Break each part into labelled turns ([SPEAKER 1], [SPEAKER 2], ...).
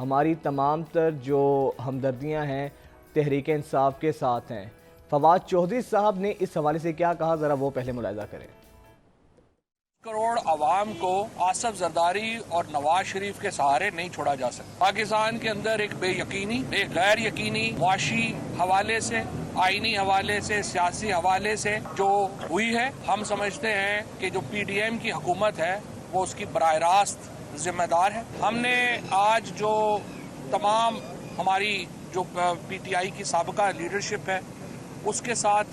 [SPEAKER 1] ہماری تمام تر جو ہمدردیاں ہیں تحریک انصاف کے ساتھ ہیں. فواد چودھری صاحب نے اس حوالے سے کیا کہا، ذرا وہ پہلے ملاحظہ کریں.
[SPEAKER 2] کروڑ عوام کو آصف زرداری اور نواز شریف کے سہارے نہیں چھوڑا جا سکتا. پاکستان کے اندر ایک بے یقینی، ایک غیر یقینی معاشی حوالے سے، آئینی حوالے سے، سیاسی حوالے سے جو ہوئی ہے، ہم سمجھتے ہیں کہ جو پی ڈی ایم کی حکومت ہے وہ اس کی براہ راست ذمہ دار ہے. ہم نے آج جو تمام ہماری جو پی ٹی آئی کی سابقہ لیڈرشپ ہے اس کے ساتھ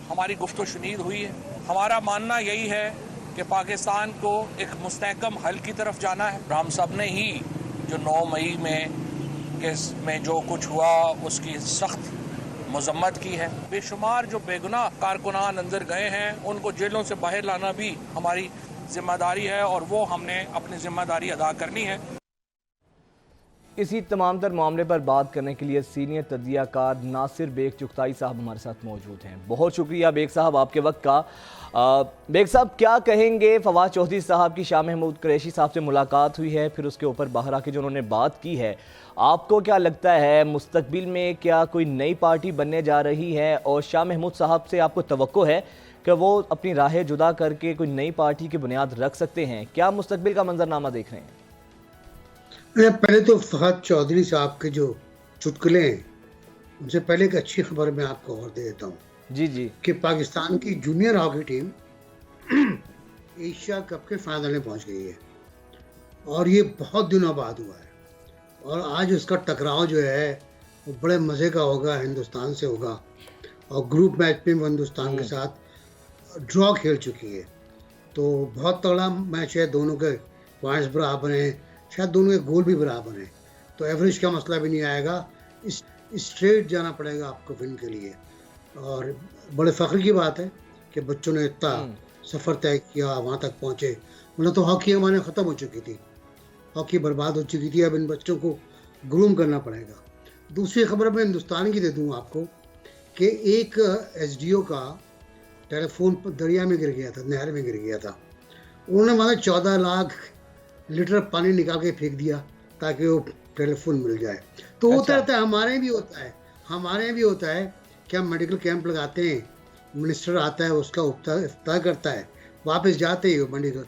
[SPEAKER 2] ہماری گفت و شنید ہوئی ہے. ہمارا ماننا یہی ہے کہ پاکستان کو ایک مستحکم حل کی طرف جانا ہے. ہم سب نے ہی جو 9 مئی میں جو کچھ ہوا اس کی سخت مذمت کی ہے. بے شمار جو بے گناہ کارکنان اندر گئے ہیں ان کو جیلوں سے باہر لانا بھی ہماری ذمہ داری ہے اور وہ ہم نے اپنی ذمہ داری ادا کرنی ہے.
[SPEAKER 1] اسی تمام تر معاملے پر بات کرنے کے لیے سینئر تجزیہ کار ناصر بیگ چغتائی صاحب ہمارے ساتھ موجود ہیں. بہت شکریہ بیگ صاحب آپ کے وقت کا. بیگ صاحب کیا کہیں گے، فواد چودھری صاحب کی شاہ محمود قریشی صاحب سے ملاقات ہوئی ہے، پھر اس کے اوپر باہر آ کے جو انہوں نے بات کی ہے، آپ کو کیا لگتا ہے مستقبل میں کیا کوئی نئی پارٹی بننے جا رہی ہے، اور شاہ محمود صاحب سے آپ کو توقع ہے کہ وہ اپنی راہیں جدا کر کے کوئی نئی پارٹی کی بنیاد رکھ سکتے ہیں؟ کیا مستقبل کا منظرنامہ دیکھ رہے ہیں؟
[SPEAKER 3] پہلے تو فواد چودھری صاحب کے جو چٹکلے ہیں ان سے پہلے ایک اچھی خبر میں آپ کو اور دے دیتا ہوں
[SPEAKER 1] جی
[SPEAKER 3] کہ پاکستان کی junior hockey team Asia cup کے فائنل میں پہنچ گئی ہے، اور یہ بہت دنوں بعد ہوا ہے، اور آج اس کا ٹکراؤ جو ہے وہ بڑے مزے کا ہوگا، ہندوستان سے ہوگا، اور گروپ میچ میں وہ ہندوستان کے ساتھ ڈرا کھیل چکی ہے. تو بہت تگڑا میچ ہے، دونوں کے پوائنٹس برابر ہیں، شاید دونوں کے گول بھی برابر ہیں، تو ایوریج کا مسئلہ بھی نہیں آئے گا. اسٹریٹ جانا پڑے گا آپ کو ون کے لیے. اور بڑے فخر کی بات ہے کہ بچوں نے اتنا سفر طے کیا، وہاں تک پہنچے. مطلب تو ہاکی ہمارے ختم ہو چکی تھی، ہاکی برباد ہو چکی تھی، اب ان بچوں کو گروم کرنا پڑے گا. دوسری خبر میں ہندوستان کی دے دوں آپ کو کہ ایک ایس ڈی او کا ٹیلی فون دریا میں گر گیا تھا، نہر میں گر گیا تھا. انہوں نے وہاں 14 لاکھ لیٹر پانی نکال کے پھینک دیا تاکہ وہ ٹیلی فون مل جائے. تو ہوتا رہتا ہے، ہمارے بھی ہوتا ہے کہ ہم میڈیکل کیمپ لگاتے ہیں، منسٹر آتا ہے، اس کا افتتاح کرتا ہے، واپس جاتے ہی میڈیکل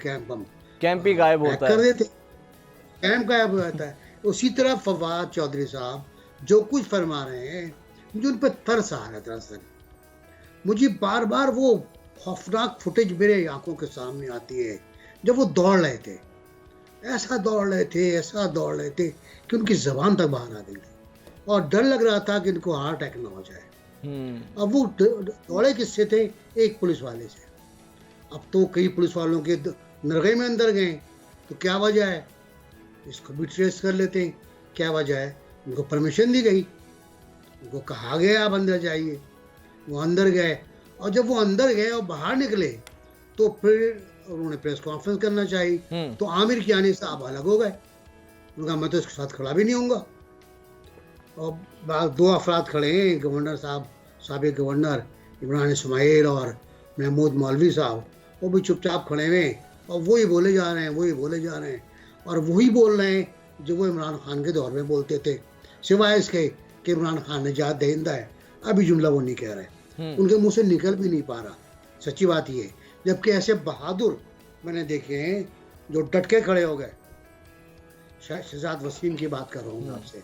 [SPEAKER 3] کیمپ
[SPEAKER 1] ہی غائب ہوتا ہے،
[SPEAKER 3] کر دیتے، کیمپ غائب ہو جاتا ہے. اسی طرح فواد چودھری صاحب جو کچھ فرما رہے ہیں مجھے ان پہ ترس آ رہا ہے. دراصل مجھے بار بار وہ خوفناک فوٹیج میرے آنکھوں کے سامنے آتی ہے جب وہ دوڑ رہے تھے، ایسا دوڑ رہے تھے کہ ان کی زبان تک باہر آ گئی تھی، اور ڈر لگ رہا تھا کہ ان کو ہارٹ اٹیک نہ ہو جائے. اب وہ دوڑے کس سے تھے؟ ایک پولیس والے سے. اب تو کئی پولیس والوں کے نرغے میں اندر گئے، تو کیا وجہ ہے اس کو بھی ٹریس کر لیتے ہیں. کیا وجہ ہے؟ ان کو پرمیشن دی گئی، ان کو کہا گیا آپ اندر جائیے، وہ اندر گئے، اور جب وہ اندر گئے اور باہر نکلے تو پھر انہوں نے پریس کانفرنس کرنا چاہیے. تو عامر کیانی صاحب الگ ہو گئے، انہوں نے کہا میں تو اس کے ساتھ کھڑا بھی نہیں ہوں گا. اور 2 افراد کھڑے ہیں، گورنر صاحب، سابق گورنر عمران اسماعیل اور محمود مولوی صاحب، وہ بھی چپ چاپ کھڑے ہوئے ہیں، اور وہی بولے جا رہے ہیں اور وہی بول رہے ہیں جو وہ عمران خان کے دور میں بولتے تھے، سوائے اس کے کہ عمران خان نجات دہندہ ہے. ابھی جملہ وہ نہیں کہہ رہے، ان کے منہ سے نکل بھی نہیں پا رہا. سچی بات یہ ہے. جبکہ ایسے بہادر میں نے دیکھے ہیں جو ڈٹ کے کھڑے ہو گئے. شہزاد وسیم کی بات کر رہا ہوں آپ سے،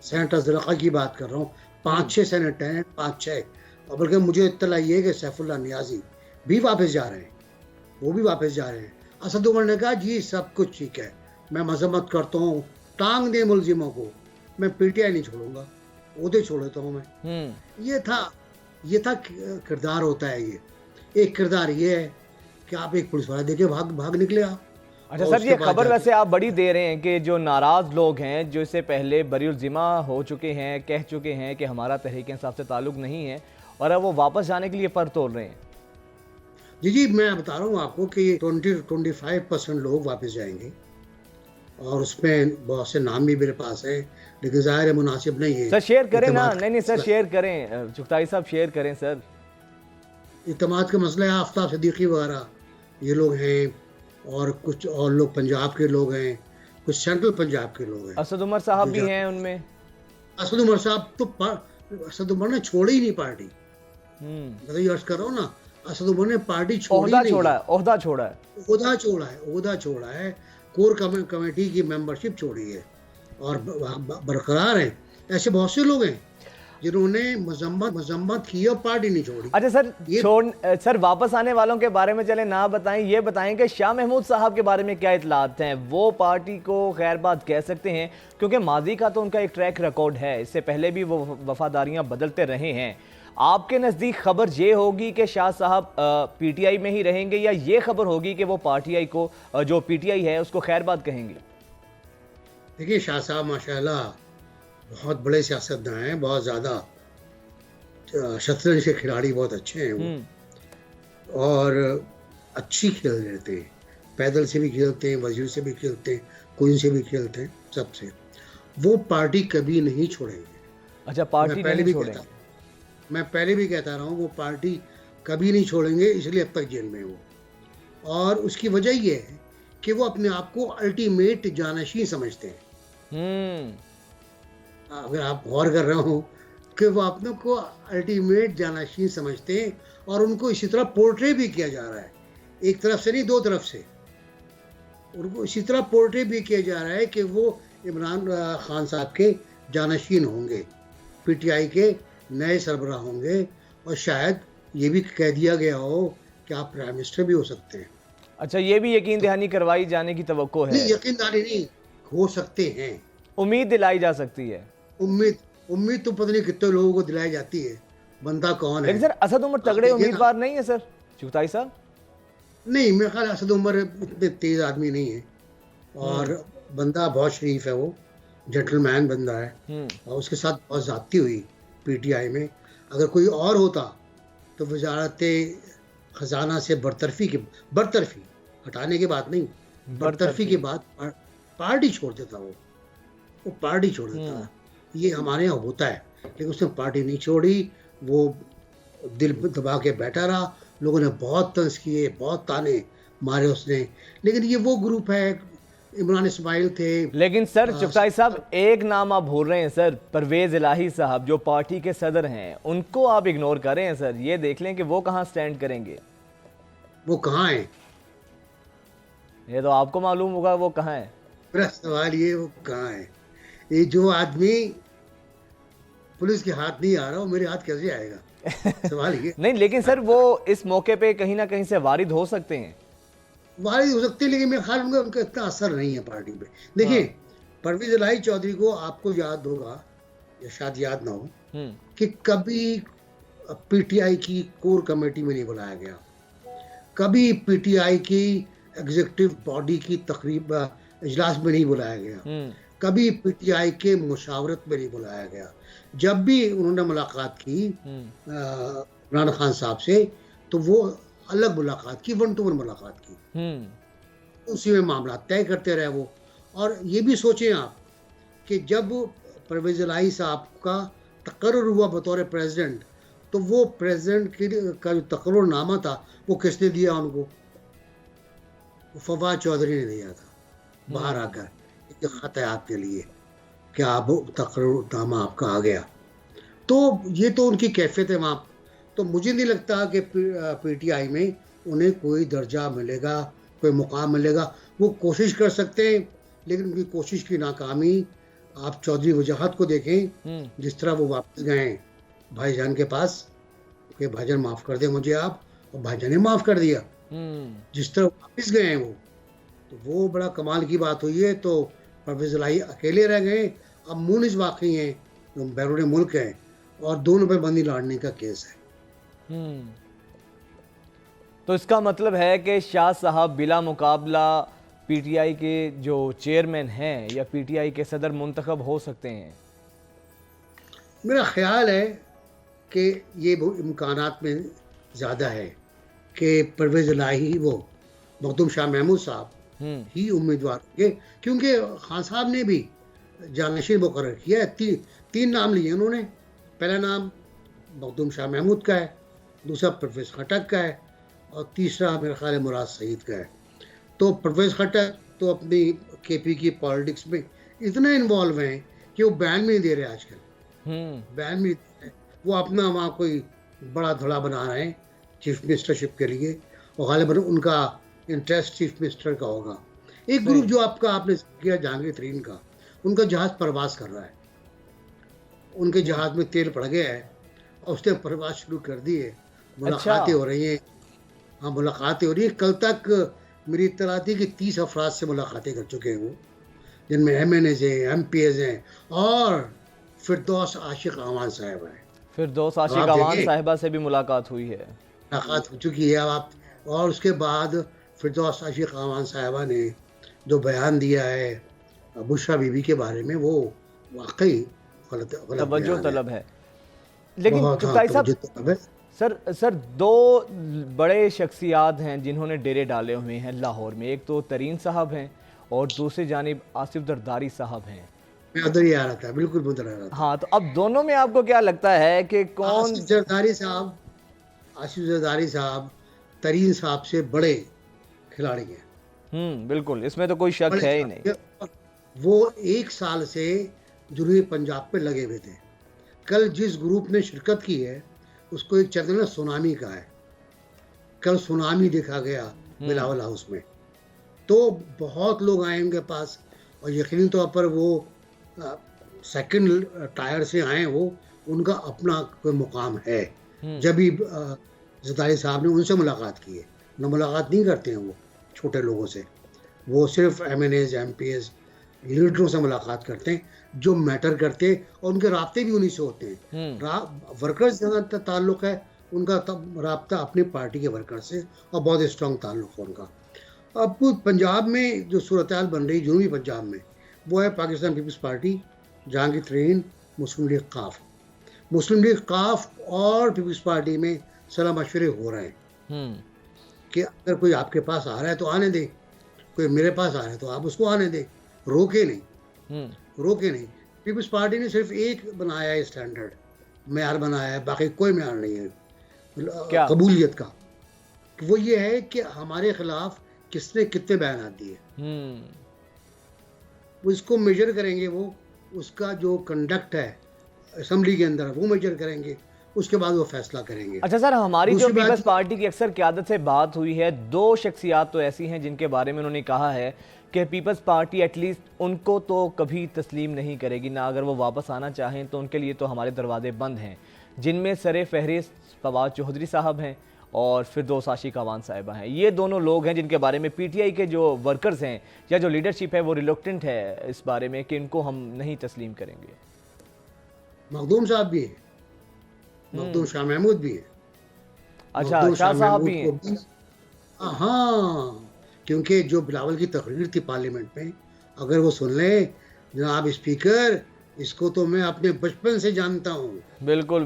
[SPEAKER 3] سینٹ ازرقہ کی بات کر رہا ہوں. 5-6 سینٹ ہیں، 5-6. اور بلکہ مجھے اطلاع یہ ہے کہ سیف اللہ نیازی بھی واپس جا رہے ہیں. اسد عمر نے کہا جی سب کچھ ٹھیک ہے، میں مذمت کرتا ہوں، ٹانگ دے ملزموں کو، میں پی ٹی آئی نہیں چھوڑوں گا، عہدے چھوڑ دیتا ہوں میں. یہ تھا کردار ہوتا ہے. یہ ایک کردار یہ ہے کہ آپ ایک پولیس والا دیکھے بھاگ نکلے آپ.
[SPEAKER 1] اچھا سر، یہ خبر ویسے آپ بڑی دے رہے ہیں کہ جو ناراض لوگ ہیں، جو اس سے پہلے بری الذمہ ہو چکے ہیں، کہہ چکے ہیں کہ ہمارا تحریک انصاف سے تعلق نہیں ہے، اور اب وہ واپس جانے کے لیے پر تول رہے ہیں.
[SPEAKER 3] جی میں بتا رہا ہوں آپ کو کہ 20-25% لوگ واپس جائیں گے، اور اس میں بہت سے نام بھی میرے پاس ہیں، لیکن ظاہر ہے مناسب نہیں ہے.
[SPEAKER 1] سر شیئر کریں نا. نہیں سر شیئر کریں، چغتائی صاحب شیئر کریں سر.
[SPEAKER 3] اعتماد کا مسئلہ ہے. آفتاب صدیقی وغیرہ یہ لوگ ہیں، اور کچھ اور لوگ پنجاب کے لوگ ہیں، کچھ سینٹرل پنجاب کے لوگ ہیں.
[SPEAKER 1] اسد عمر صاحب بھی ہیں ان میں.
[SPEAKER 3] اسد عمر صاحب تو اسد عمر نے چھوڑی ہی نہیں پارٹی. میں تو یہ عرض کر رہا ہوں نا, اسد عمر نے پارٹی چھوڑی نہیں.
[SPEAKER 1] عہدہ چھوڑا ہے, کور کمیٹی کی ممبرشپ چھوڑی ہے اور برقرار ہیں. ایسے بہت سے لوگ ہیں جنہوں نے مذمت کی اور پارٹی نہیں چھوڑی. اچھا سر واپس آنے والوں کے بارے میں چلیں نہ بتائیں, یہ بتائیں کہ شاہ محمود صاحب کے بارے میں کیا اطلاعات ہیں؟ وہ پارٹی کو خیر بات کہہ سکتے ہیں کیونکہ ماضی کا تو ان کا ایک ٹریک ریکارڈ ہے, اس سے پہلے بھی وہ وفاداریاں بدلتے رہے ہیں. آپ کے نزدیک خبر یہ ہوگی کہ شاہ صاحب پی ٹی آئی میں ہی رہیں گے یا یہ خبر ہوگی کہ وہ پارٹی آئی کو جو پی ٹی آئی ہے اس کو خیر بات کہیں گے؟
[SPEAKER 3] دیکھیے شاہ صاحب ماشاءاللہ بہت بڑے سیاستدان ہیں, بہت زیادہ شطرنج کے کھلاڑی بہت اچھے ہیں وہ, اور اچھی کھیل لیتے ہیں, پیدل سے بھی کھیلتے ہیں, وزیر سے بھی کھیلتے ہیں, کوئن سے بھی کھیلتے ہیں, سب سے. وہ پارٹی کبھی نہیں چھوڑیں گے.
[SPEAKER 1] اچھا پارٹی نہیں چھوڑیں گے.
[SPEAKER 3] میں پہلے بھی کہتا رہا ہوں وہ پارٹی کبھی نہیں چھوڑیں گے, اس لیے اب تک جیل میں ہیں وہ. اور اس کی وجہ یہ ہے کہ وہ اپنے آپ کو الٹیمیٹ جانشین سمجھتے ہیں. اگر آپ غور کر رہے ہوں کہ وہ اپنے کو الٹیمیٹ جانشین سمجھتے ہیں اور ان کو اسی طرح پورٹری بھی کیا جا رہا ہے, ایک طرف سے نہیں دو طرف سے. ان کو اسی طرح پورٹری بھی کیا جا رہا ہے کہ وہ عمران خان صاحب کے جانشین ہوں گے, پی ٹی آئی کے نئے سربراہ ہوں گے, اور شاید یہ بھی کہہ دیا گیا ہو کہ آپ پرائم منسٹر بھی ہو سکتے ہیں.
[SPEAKER 1] اچھا یہ بھی یقین دہانی کروائی جانے کی توقع ہے؟
[SPEAKER 3] نہیں, یقین دہانی نہیں, ہو سکتے ہیں,
[SPEAKER 1] امید دلائی جا سکتی ہے.
[SPEAKER 3] امید تو پتہ نہیں کتنے لوگوں کو دلائی جاتی ہے, بندہ کون ہے.
[SPEAKER 1] لیکن سر اسد عمر تگڑے امیدوار نہیں ہے سر چغتائی صاحب؟
[SPEAKER 3] نہیں, میرے خیال اسد عمر اتنے تیز آدمی نہیں ہے, اور بندہ بہت شریف ہے, وہ جنٹل مین بندہ ہے, اور اس کے ساتھ بہت زیادتی ہوئی پی ٹی آئی میں. اگر کوئی اور ہوتا تو وزارت خزانہ سے برطرفی ہٹانے کے بعد نہیں, برطرفی کے بعد پارٹی چھوڑ دیتا. وہ پارٹی چھوڑ دیتا. یہ ہمارے یہاں ہوتا ہے, لیکن اس نے پارٹی نہیں چھوڑی, وہ دل دبا کے بیٹھا رہا. لوگوں نے بہت طنز کیے, بہت تانے مارے اس نے, لیکن یہ وہ گروپ ہے, عمران اسماعیل تھے.
[SPEAKER 1] لیکن سر چغتائی صاحب ایک نام آپ بھول رہے ہیں سر, پرویز الہی صاحب جو پارٹی کے صدر ہیں, ان کو آپ اگنور کر رہے ہیں سر. یہ دیکھ لیں کہ وہ کہاں سٹینڈ کریں گے.
[SPEAKER 3] وہ کہاں ہیں؟
[SPEAKER 1] یہ تو آپ کو معلوم ہوگا وہ کہاں ہیں.
[SPEAKER 3] میرا سوال یہ, وہ کہاں ہیں؟ یہ جو آدمی پولیس کے ہاتھ نہیں آ رہا, وہ میرے ہاتھ کیسے آئے گا؟ سوال یہ
[SPEAKER 1] نہیں, لیکن سر وہ اس موقع پہ کہیں نہ کہیں سے وارد ہو سکتے ہیں.
[SPEAKER 3] وارد ہو سکتے ہیں, لیکن میرے خیال میں ان کا اتنا اثر نہیں ہے پارٹی پہ. دیکھیں پرویز الہی چودھری کو آپ کو یاد ہوگا یا شاید یاد نہ ہو کہ کبھی پی ٹی آئی کی کور کمیٹی میں نہیں بلایا گیا, کبھی پی ٹی آئی کی ایگزیکٹو باڈی کی تقریب اجلاس میں نہیں بلایا گیا, کبھی پی ٹی آئی کے مشاورت میں نہیں بلایا گیا. جب بھی انہوں نے ملاقات کی عمران خان صاحب سے تو وہ الگ ملاقات کی, 1-to-1 ملاقات کی, اسی میں معاملات طے کرتے رہے وہ. اور یہ بھی سوچیں آپ کہ جب پرویز الہی صاحب کا تقرر ہوا بطور پریزیڈنٹ, تو وہ پریزیڈنٹ کا جو تقرر نامہ تھا وہ کس نے دیا ان کو؟ فواد چودھری نے دیا تھا باہر آ کر, ایک خط ہے آپ کے لیے کہ آپ تقرر نامہ آپ کا آ گیا. تو یہ تو ان کی کیفیت ہے وہاں. تو مجھے نہیں لگتا کہ پی ٹی آئی میں انہیں کوئی درجہ ملے گا, کوئی مقام ملے گا. وہ کوشش کر سکتے ہیں, لیکن ان کی کوشش کی ناکامی آپ چودھری وجاہت کو دیکھیں, جس طرح وہ واپس گئے ہیں بھائی جان کے پاس کہ بھائی جان معاف کر دیں مجھے آپ, اور بھائی جان نے معاف کر دیا. جس طرح واپس گئے ہیں وہ بڑا کمال کی بات ہوئی ہے. تو پرویز الہی اکیلے رہ گئے. اب مونس واقعی ہیں جو بیرون ملک ہیں, اور 2 روپے بندی لاڑنے کا کیس ہے.
[SPEAKER 1] تو اس کا مطلب ہے کہ شاہ صاحب بلا مقابلہ پی ٹی آئی کے جو چیئرمین ہیں یا پی ٹی آئی کے صدر منتخب ہو سکتے ہیں.
[SPEAKER 3] میرا خیال ہے کہ یہ امکانات میں زیادہ ہے کہ پرویز الہی وہ مخدوم شاہ محمود صاحب ہی امیدوار ہوں گے, کیونکہ خان صاحب نے بھی جانشین مقرر کیا ہے. 3 نام لیے انہوں نے. پہلا نام مخدوم شاہ محمود کا ہے, دوسرا پرویز خٹک کا ہے, اور تیسرا میرا خیال ہے مراد سعید کا ہے. تو پرویز خٹک تو اپنی KP کی پالیٹکس میں اتنے انوالو ہیں کہ وہ بیان بھی نہیں دے رہے آج کل، بیان بھی نہیں دے رہے. وہ اپنا وہاں کوئی بڑا دھڑا بنا رہے ہیں چیف منسٹرشپ کے لیے، اور غالباً ان کا انٹرسٹ چیف منسٹر کا ہوگا. ایک گروپ جو آپ نے کیا جہانگیر ترین کا، ان کا جہاز پرواز کر رہا ہے، ان کے جہاز میں تیل پڑ گیا ہے اور اس نے پرواز شروع کر دی ہے. ملاقاتیں ہو رہی ہیں، ہاں ملاقاتیں ہو رہی ہیں. کل تک میری اطلاع تھی کہ 30 افراد سے ملاقاتیں کر چکے ہیں وہ، جن میں MNAs ہیں، MPs ہیں، اور فردوس عاشق اعوان صاحبہ ہیں.
[SPEAKER 1] فردوس عاشق اعوان صاحبہ سے بھی ملاقات ہوئی ہے،
[SPEAKER 3] ملاقات ہو چکی ہے آپ. اور اس کے بعد فردوس عاشق اعوان صاحبہ نے جو بیان دیا ہے بشرا بی بی کے بارے میں، وہ واقعی غلط
[SPEAKER 1] توجہ
[SPEAKER 3] بیان
[SPEAKER 1] طلب ہے. لیکن
[SPEAKER 3] بہت
[SPEAKER 1] چغتائی صاحب،
[SPEAKER 3] توجہ طلب ہے.
[SPEAKER 1] سر دو بڑے شخصیات ہیں جنہوں نے ڈیرے ڈالے ہوئے ہیں لاہور میں. ایک تو ترین صاحب ہیں اور دوسری جانب آصف زرداری صاحب ہیں.
[SPEAKER 3] میں ادھر ہی آ رہا تھا، بالکل ادھر آ رہا تھا.
[SPEAKER 1] ہاں، تو اب دونوں میں آپ کو کیا لگتا ہے کہ کون؟
[SPEAKER 3] آصف زرداری صاحب ترین صاحب سے بڑے کھلاڑی ہیں.
[SPEAKER 1] بالکل، اس میں تو کوئی شک ہے ہی نہیں.
[SPEAKER 3] وہ 1 سال سے جنوبی پنجاب پہ لگے ہوئے تھے. کل جس گروپ نے شرکت کی ہے اس کو ایک چینل نے سونامی کہا ہے. کل سونامی دیکھا گیا بلاول ہاؤس میں، تو بہت لوگ آئے ان کے پاس، اور یقینی طور پر وہ سیکنڈ ٹائر سے آئے. وہ ان کا اپنا کوئی مقام ہے. جب ہی زرداری صاحب نے ان سے ملاقات کی ہے، نہ ملاقات نہیں کرتے ہیں وہ چھوٹے لوگوں سے، وہ صرف MNAs MPs لیڈروں سے ملاقات کرتے ہیں جو میٹر کرتے ہیں، اور ان کے رابطے بھی انہی سے ہوتے ہیں. ورکرز سے زیادہ تعلق ہے ان کا، رابطہ اپنی پارٹی کے ورکر سے، اور بہت اسٹرانگ تعلق ہے ان کا. اب پنجاب میں جو صورتحال بن رہی جنوبی پنجاب میں، وہ ہے پاکستان پیپلز پارٹی، جہانگیر ترین، مسلم لیگ قاف. مسلم لیگ قاف اور پیپلز پارٹی میں صلاح مشورے ہو رہے ہیں کہ اگر کوئی آپ کے پاس آ رہا ہے تو آنے دیں، کوئی میرے پاس آ رہا ہے تو آپ اس کو آنے دیں، روکے نہیں. پیپلز پارٹی نے صرف ایک بنایا ہے اسٹینڈرڈ، معیار بنایا ہے، باقی کوئی معیار نہیں ہے قبولیت کا. وہ یہ ہے کہ ہمارے خلاف کس نے کتنے بیانات دیے، وہ اس کو میجر کریں گے. وہ اس کا جو کنڈکٹ ہے اسمبلی کے اندر وہ میجر کریں گے، اس کے بعد وہ فیصلہ کریں گے.
[SPEAKER 1] اچھا سر، ہماری جو پیپلز پارٹی کی اکثر قیادت سے بات ہوئی ہے، 2 شخصیات تو ایسی ہیں جن کے بارے میں انہوں نے کہا ہے کہ پیپلز پارٹی ایٹ لیسٹ ان کو تو کبھی تسلیم نہیں کرے گی، نہ اگر وہ واپس آنا چاہیں تو ان کے لیے تو ہمارے دروازے بند ہیں، جن میں سر فہرست فواد چودھری صاحب ہیں اور فردوس عاشق اعوان صاحبہ ہیں. یہ دونوں لوگ ہیں جن کے بارے میں PTI کے جو ورکرز ہیں یا جو لیڈرشپ ہے وہ ریلوکٹنٹ ہے اس بارے میں کہ ان کو ہم نہیں تسلیم کریں گے.
[SPEAKER 3] مخدوم صاحب بھی ہیں، مخدوم شاہ محمود بھی ہیں.
[SPEAKER 1] اچھا، شاہ صاحب بھی ہیں.
[SPEAKER 3] ہاں، کیونکہ جو بلاول کی تقریر تھی پارلیمنٹ میں، اگر وہ سن لیں جناب اسپیکر، اس کو تو میں اپنے بچپن سے جانتا ہوں.
[SPEAKER 1] بالکل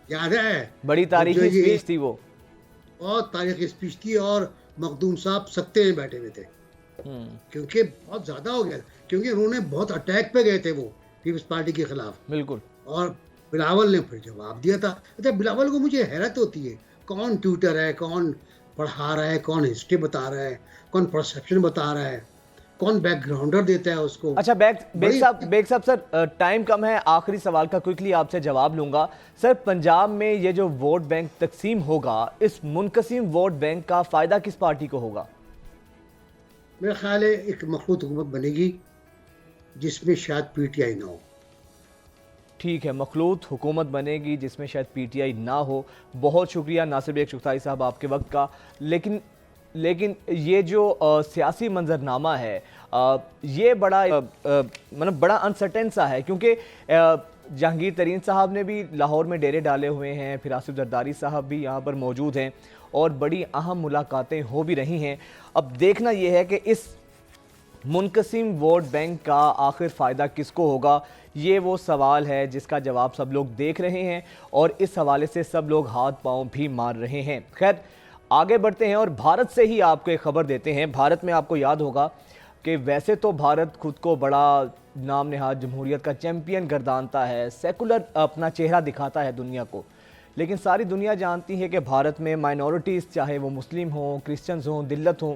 [SPEAKER 3] یاد ہے،
[SPEAKER 1] بڑی تاریخی اسپیچ تھی وہ،
[SPEAKER 3] بہت تاریخی اسپیچ تھی. اور مخدوم صاحب سکتے میں بیٹھے ہوئے تھے کیونکہ بہت زیادہ ہو گیا، کیونکہ انہوں نے بہت اٹیک پہ گئے تھے وہ پیپلز پارٹی کے خلاف.
[SPEAKER 1] بالکل.
[SPEAKER 3] اور بلاول نے پھر جواب دیا تھا. اچھا، بلاول کو مجھے حیرت ہوتی ہے، کون ٹیوٹر ہے، کون پڑھا رہا ہے، کون ہسٹری بتا رہا ہے، کون پرسیپشن بتا رہا ہے، کون بیک گراؤنڈر دیتا ہے اس کو.
[SPEAKER 1] اچھا بیگ صاحب سر ٹائم کم ہے، آخری سوال کا کوئکلی آپ سے جواب لوں گا. سر پنجاب میں یہ جو ووٹ بینک تقسیم ہوگا، اس منقسم ووٹ بینک کا فائدہ کس پارٹی کو ہوگا؟
[SPEAKER 3] میرا خیال ہے ایک مخلوط حکومت بنے گی جس میں شاید PTI نہ ہو.
[SPEAKER 1] ٹھیک ہے، مخلوط حکومت بنے گی جس میں شاید PTI نہ ہو. بہت شکریہ ناصر بیگ چغتائی صاحب آپ کے وقت کا. لیکن یہ جو سیاسی منظرنامہ ہے یہ بڑا انسرٹن سا ہے، کیونکہ جہانگیر ترین صاحب نے بھی لاہور میں ڈیرے ڈالے ہوئے ہیں، پھر آصف زرداری صاحب بھی یہاں پر موجود ہیں اور بڑی اہم ملاقاتیں ہو بھی رہی ہیں. اب دیکھنا یہ ہے کہ اس منقسم ووٹ بینک کا آخر فائدہ کس کو ہوگا. یہ وہ سوال ہے جس کا جواب سب لوگ دیکھ رہے ہیں اور اس حوالے سے سب لوگ ہاتھ پاؤں بھی مار رہے ہیں. خیر آگے بڑھتے ہیں اور بھارت سے ہی آپ کو ایک خبر دیتے ہیں. بھارت میں آپ کو یاد ہوگا کہ ویسے تو بھارت خود کو بڑا نام نہاد جمہوریت کا چیمپئن گردانتا ہے، سیکولر اپنا چہرہ دکھاتا ہے دنیا کو، لیکن ساری دنیا جانتی ہے کہ بھارت میں مائنورٹیز، چاہے وہ مسلم ہوں، کرسچنز ہوں، دلت ہوں،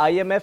[SPEAKER 1] IMF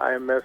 [SPEAKER 4] IMF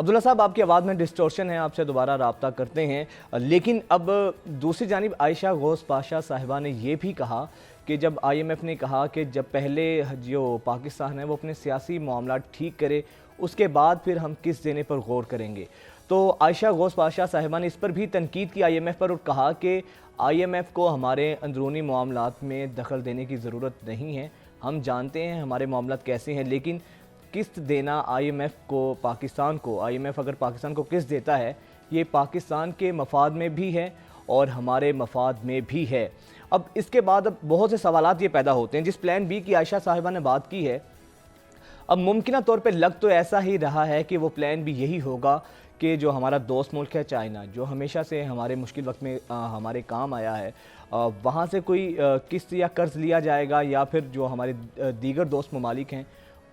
[SPEAKER 1] عبداللہ صاحب آپ کی آواز میں ڈسٹورشن ہے, آپ سے دوبارہ رابطہ کرتے ہیں. لیکن اب دوسری جانب عائشہ غوث پاشا صاحبہ نے یہ بھی کہا کہ جب آئی ایم ایف نے کہا کہ جب پہلے جو پاکستان ہے وہ اپنے سیاسی معاملات ٹھیک کرے اس کے بعد پھر ہم قسط دینے پر غور کریں گے, تو عائشہ غوث پاشا صاحبہ نے اس پر بھی تنقید کی آئی ایم ایف پر اور کہا کہ آئی ایم ایف کو ہمارے اندرونی معاملات میں دخل دینے کی ضرورت نہیں ہے, ہم جانتے ہیں ہمارے معاملات کیسے ہیں, لیکن قسط دینا آئی ایم ایف کو, پاکستان کو, آئی ایم ایف اگر پاکستان کو قسط دیتا ہے یہ پاکستان کے مفاد میں بھی ہے اور ہمارے مفاد میں بھی ہے. اب اس کے بعد اب بہت سے سوالات یہ پیدا ہوتے ہیں. جس پلان بی کی عائشہ صاحبہ نے بات کی ہے, اب ممکنہ طور پہ لگ تو ایسا ہی رہا ہے کہ وہ پلان بھی یہی ہوگا کہ جو ہمارا دوست ملک ہے چائنا, جو ہمیشہ سے ہمارے مشکل وقت میں ہمارے کام آیا ہے, وہاں سے کوئی قسط یا قرض لیا جائے گا یا پھر جو ہمارے دیگر دوست ممالک ہیں